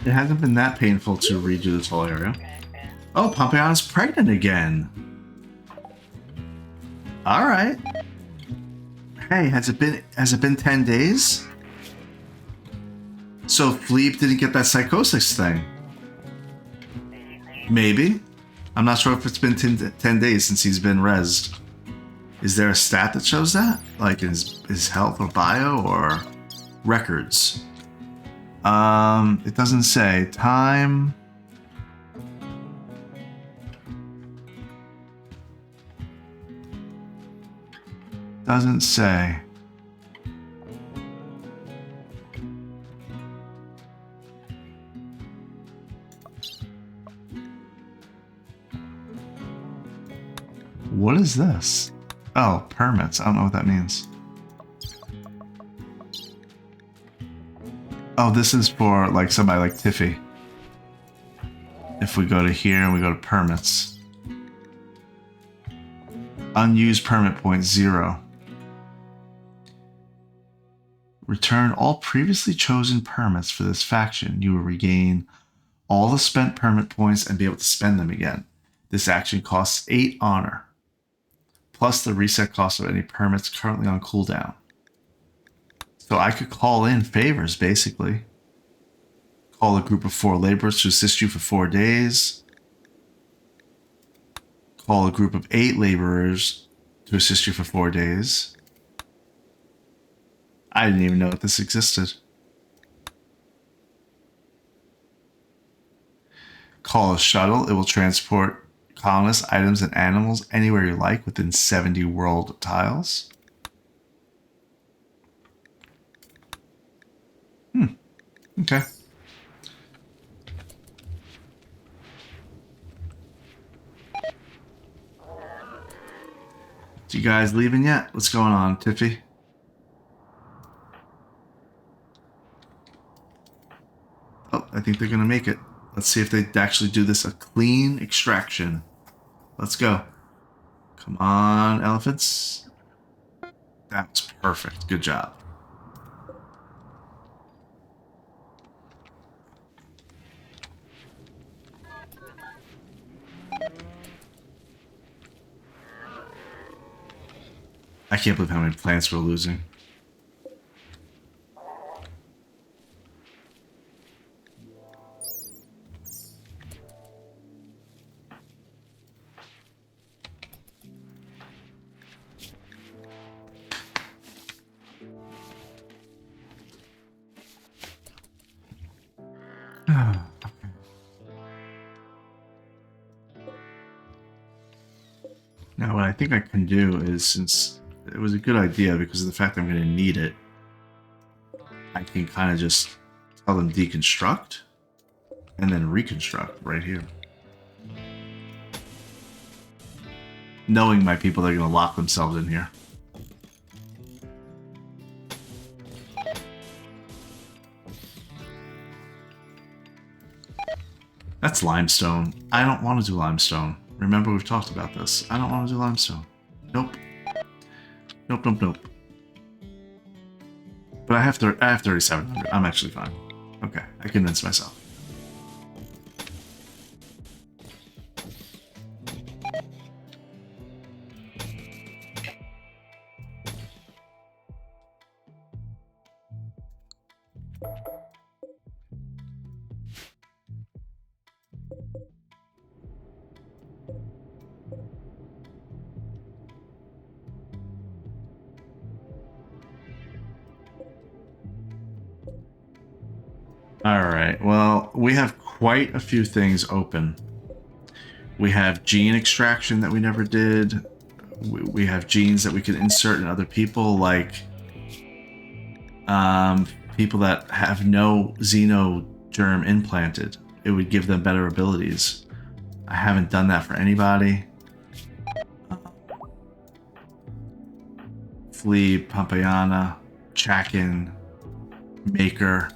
[SPEAKER 1] It hasn't been that painful to redo this whole area. Oh, Pompeyana's pregnant again. All right. Hey, has it been 10 days? So Flebe didn't get that psychosis thing. Maybe. I'm not sure if it's been 10 days since he's been rezzed. Is there a stat that shows that? Like his health or bio or records? It doesn't say. Time. Doesn't say. What is this? Oh, permits. I don't know what that means. Oh, this is for like somebody like Tiffy. If we go to here and we go to permits. Unused permit point 0. Return all previously chosen permits for this faction. You will regain all the spent permit points and be able to spend them again. This action costs 8 honor, plus the reset cost of any permits currently on cooldown. So I could call in favors, basically. Call a group of 4 laborers to assist you for 4 days. Call a group of 8 laborers to assist you for 4 days. I didn't even know that this existed. Call a shuttle. It will transport colonists, items, and animals anywhere you like within 70 world tiles. Okay. You guys leaving yet? What's going on, Tiffy? Oh, I think they're gonna make it. Let's see if they actually do this a clean extraction. Let's go. Come on, elephants. That's perfect. Good job. I can't believe how many plants we're losing. Now, what I think I can do is, since it was a good idea because of the fact that I'm going to need it, I can kind of just tell them deconstruct and then reconstruct right here. Knowing my people, they're going to lock themselves in here. That's limestone. I don't want to do limestone. Remember, we've talked about this. I don't want to do limestone. Nope. Nope, nope, nope. But I have 3,700. I'm actually fine. Okay, I convinced myself. Alright, well, we have quite a few things open. We have gene extraction that we never did. We have genes that we can insert in other people, like people that have no xenogerm implanted. It would give them better abilities. I haven't done that for anybody. Flebe, Pampayana, Chakin, Maker.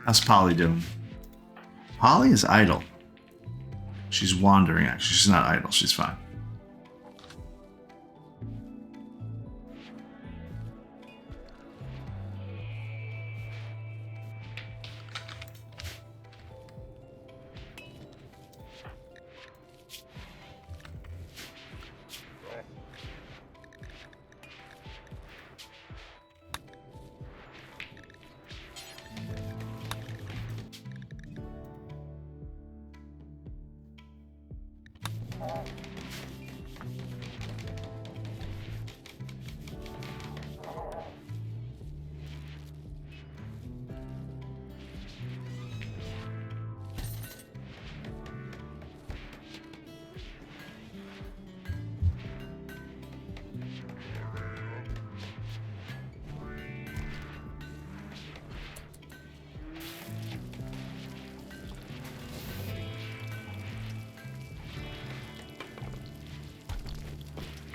[SPEAKER 1] How's Polly doing? Polly is idle. She's wandering, actually. She's not idle. She's fine.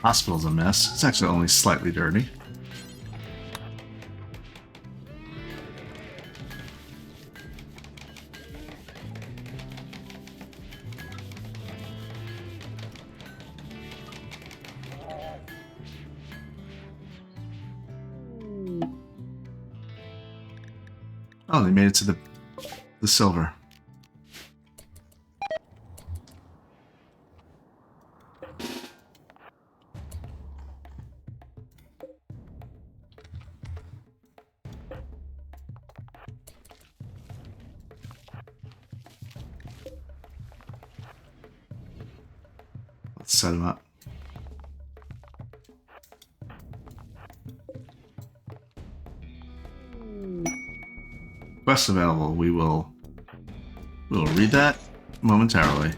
[SPEAKER 1] Hospital's a mess. It's actually only slightly dirty. Oh, they made it to the silver. Let's set him up. Quest available. We'll read that momentarily.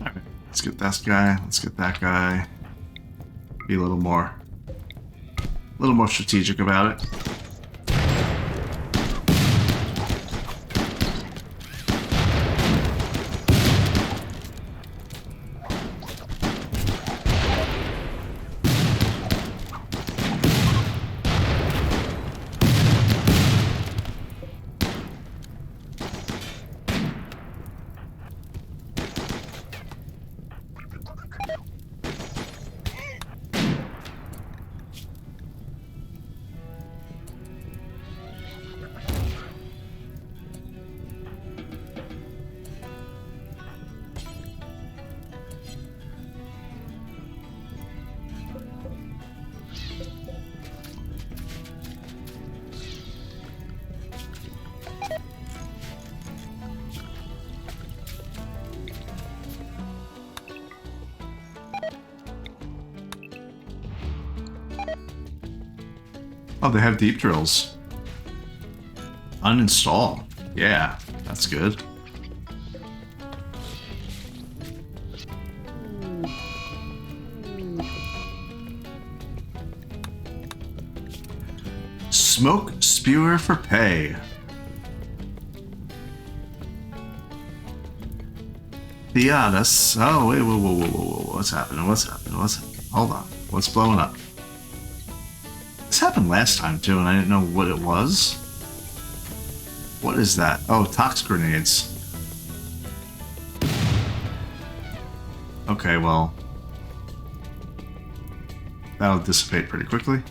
[SPEAKER 1] Alright, let's get this guy, let's get that guy. Be a little more strategic about it. Oh, they have deep drills. Uninstall. Yeah, that's good. Smoke spewer for pay. Theodis. Oh, wait, whoa. What's happening? Hold on. What's blowing up? This happened last time too, and I didn't know what it was. What is that? Oh, tox grenades. Okay, well, that'll dissipate pretty quickly.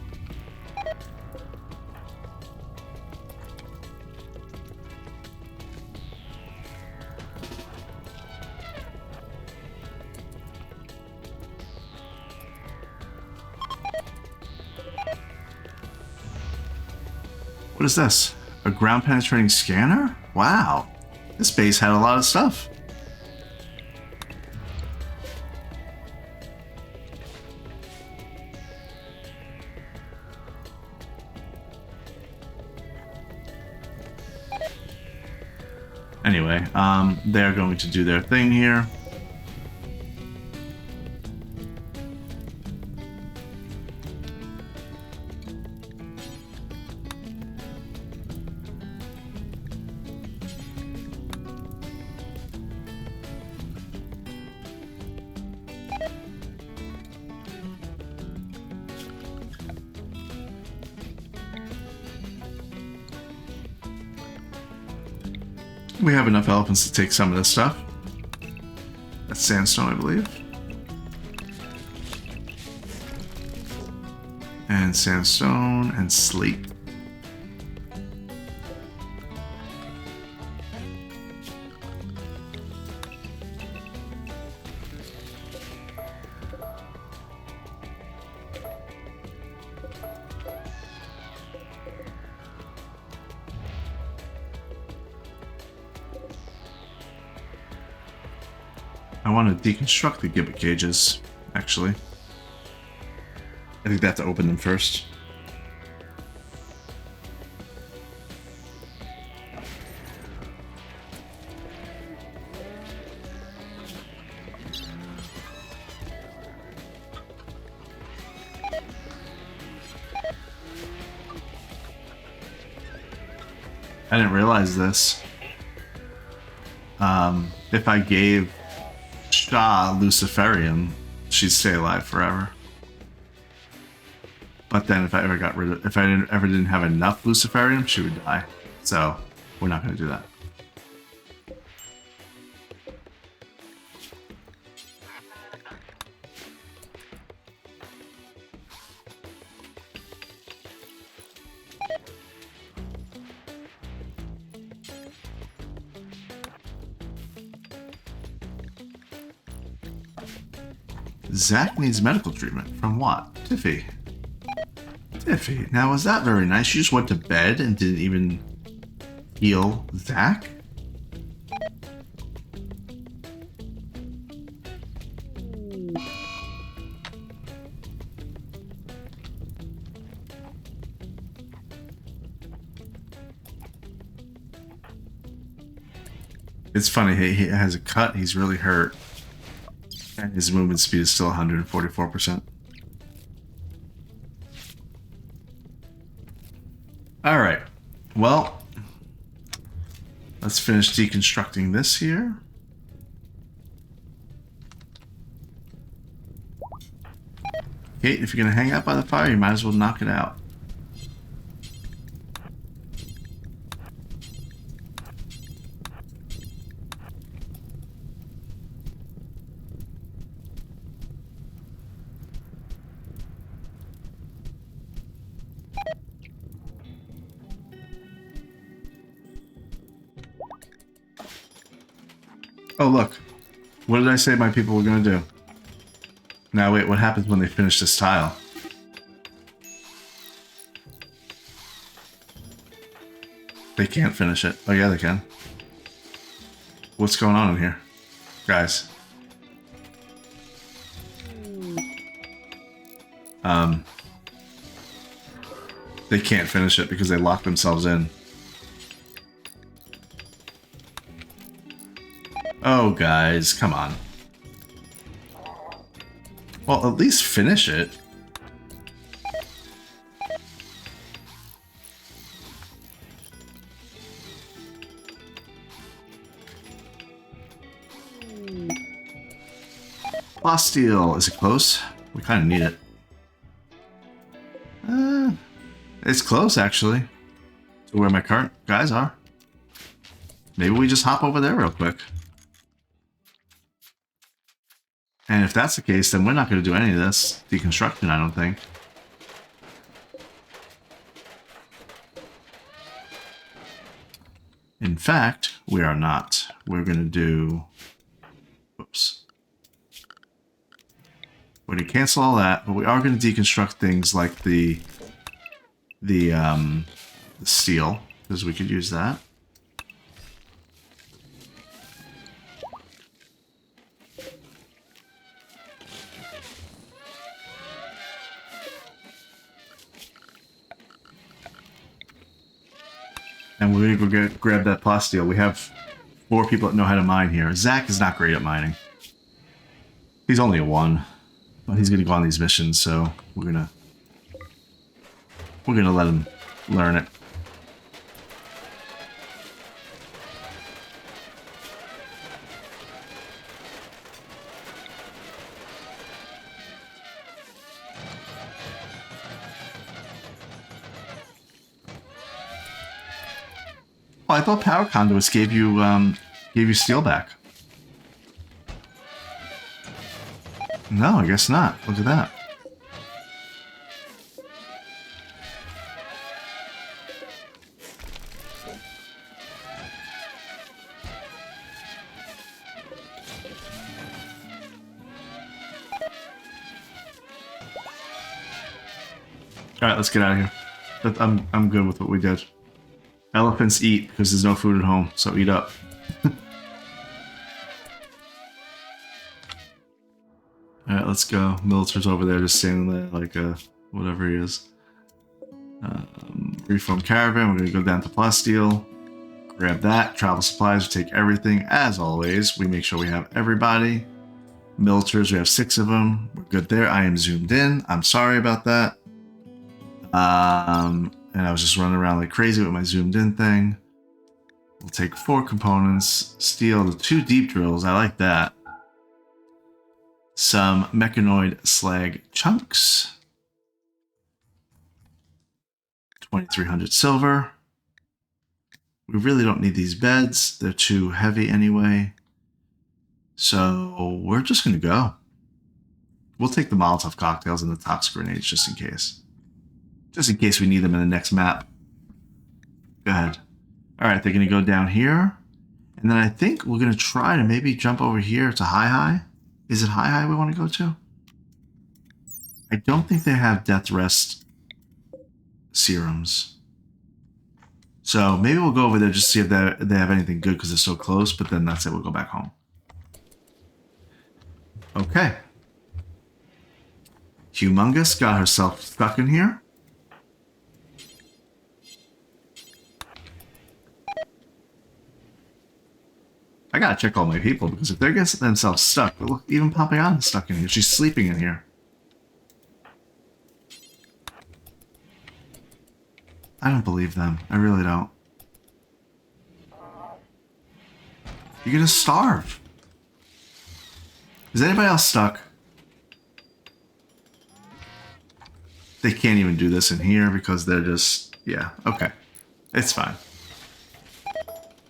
[SPEAKER 1] What is this? A ground penetrating scanner? Wow. This base had a lot of stuff. Anyway, they're going to do their thing here. We have enough elephants to take some of this stuff. That's sandstone, I believe. And sandstone and slate. I want to deconstruct the gibbet cages, actually. I think they have to open them first. I didn't realize this. If I gave Shah Luciferium, she'd stay alive forever. But then if I ever got rid of, if I didn't have enough Luciferium, she would die. So we're not going to do that. Zach needs medical treatment. From what? Tiffy. Tiffy. Now, was that very nice? You just went to bed and didn't even heal Zach? It's funny, he has a cut, he's really hurt. And his movement speed is still 144%. Alright, well, let's finish deconstructing this here. Cait, if you're going to hang out by the fire, you might as well knock it out. Oh, look. What did I say my people were going to do? Now, wait, what happens when they finish this tile? They can't finish it. Oh, yeah, they can. What's going on in here? Guys. They can't finish it because they locked themselves in. Oh, guys, come on. Well, at least finish it. Plasteel. Is it close? We kind of need it. It's close, actually, to where my current guys are. Maybe we just hop over there real quick. And if that's the case, then we're not going to do any of this deconstruction, I don't think. In fact, we are not. We're going to do... Whoops. We're going to cancel all that, but we are going to deconstruct things like the steel, because we could use that. And we're going to go grab that plasteel. We have 4 people that know how to mine here. Zach is not great at mining. He's only a 1. But he's going to go on these missions, so we're going to let him learn it. Oh, I thought power conduits gave you steel back. No, I guess not. Look at that. All right, let's get out of here. I'm good with what we did. Elephants eat because there's no food at home, so eat up. Alright, let's go. Militer's over there just standing there like whatever he is. Reform caravan, we're going to go down to plasteel. Grab that. Travel supplies, we take everything. As always, we make sure we have everybody. Militars, we have 6 of them. We're good there. I am zoomed in. I'm sorry about that. And I was just running around like crazy with my zoomed in thing. We'll take 4 components, steal the 2 deep drills. I like that. Some mechanoid slag chunks. 2,300 silver. We really don't need these beds. They're too heavy anyway. So we're just going to go. We'll take the Molotov cocktails and the toxic grenades just in case. Just in case we need them in the next map. Go ahead. Alright, they're going to go down here. And then I think we're going to try to maybe jump over here to high. Is it high we want to go to? I don't think they have deathrest serums. So maybe we'll go over there just to see if they have anything good because they're so close. But then that's it. We'll go back home. Okay. Humongous got herself stuck in here. I gotta check all my people because if they're getting themselves stuck, look, even Papayana's stuck in here. She's sleeping in here. I don't believe them. I really don't. You're gonna starve. Is anybody else stuck? They can't even do this in here because they're just... Yeah, okay. It's fine.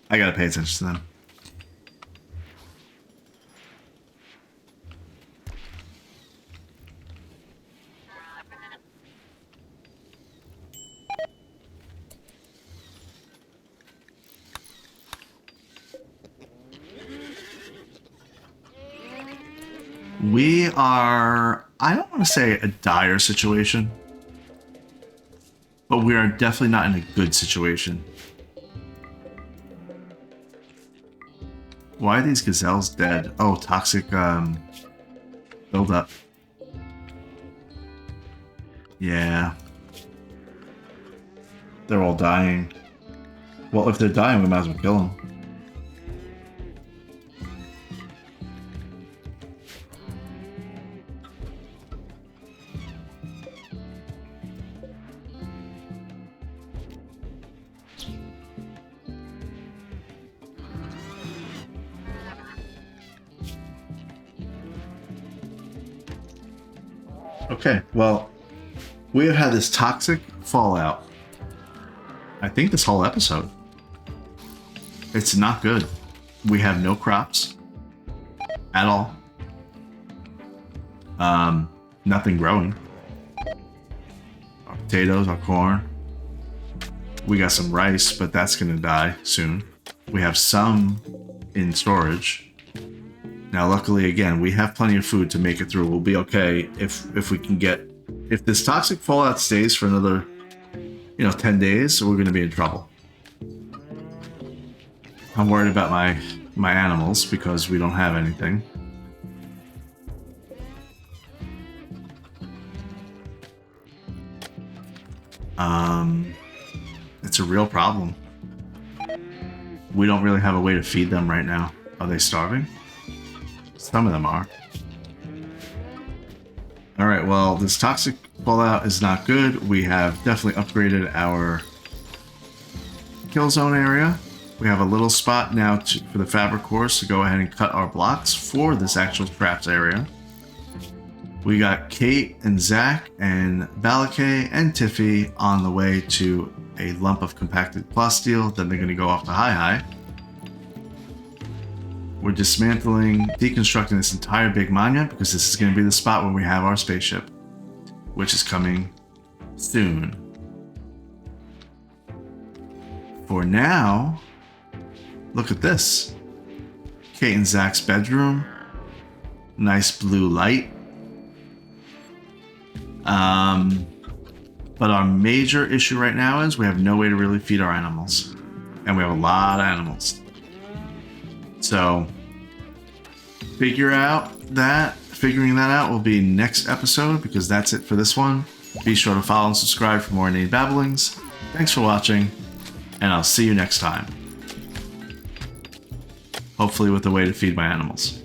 [SPEAKER 1] I gotta pay attention to them. We are, I don't want to say a dire situation, but we are definitely not in a good situation. Why are these gazelles dead? Oh, toxic buildup. Yeah. They're all dying. Well, if they're dying, we might as well kill them. Okay, well, we have had this toxic fallout. I think this whole episode. It's not good. We have no crops at all. Nothing growing. Our potatoes, our corn. We got some rice, but that's gonna die soon. We have some in storage. Now, luckily, again, we have plenty of food to make it through. We'll be okay if we can get... If this toxic fallout stays for another, 10 days, we're going to be in trouble. I'm worried about my animals because we don't have anything. It's a real problem. We don't really have a way to feed them right now. Are they starving? Some of them are. Alright, well, this toxic fallout is not good. We have definitely upgraded our kill zone area. We have a little spot now for the fabric cores to go ahead and cut our blocks for this actual traps area. We got Cait and Zach and Balakay and Tiffy on the way to a lump of compacted plasteel. Then they're going to go off to high. We're dismantling, deconstructing this entire big monument because this is going to be the spot where we have our spaceship, which is coming soon. For now, look at this. Cait and Zach's bedroom. Nice blue light. But our major issue right now is we have no way to really feed our animals. And we have a lot of animals. So, figuring that out will be next episode because that's it for this one. Be sure to follow and subscribe for more inane babblings. Thanks for watching, and I'll see you next time. Hopefully with a way to feed my animals.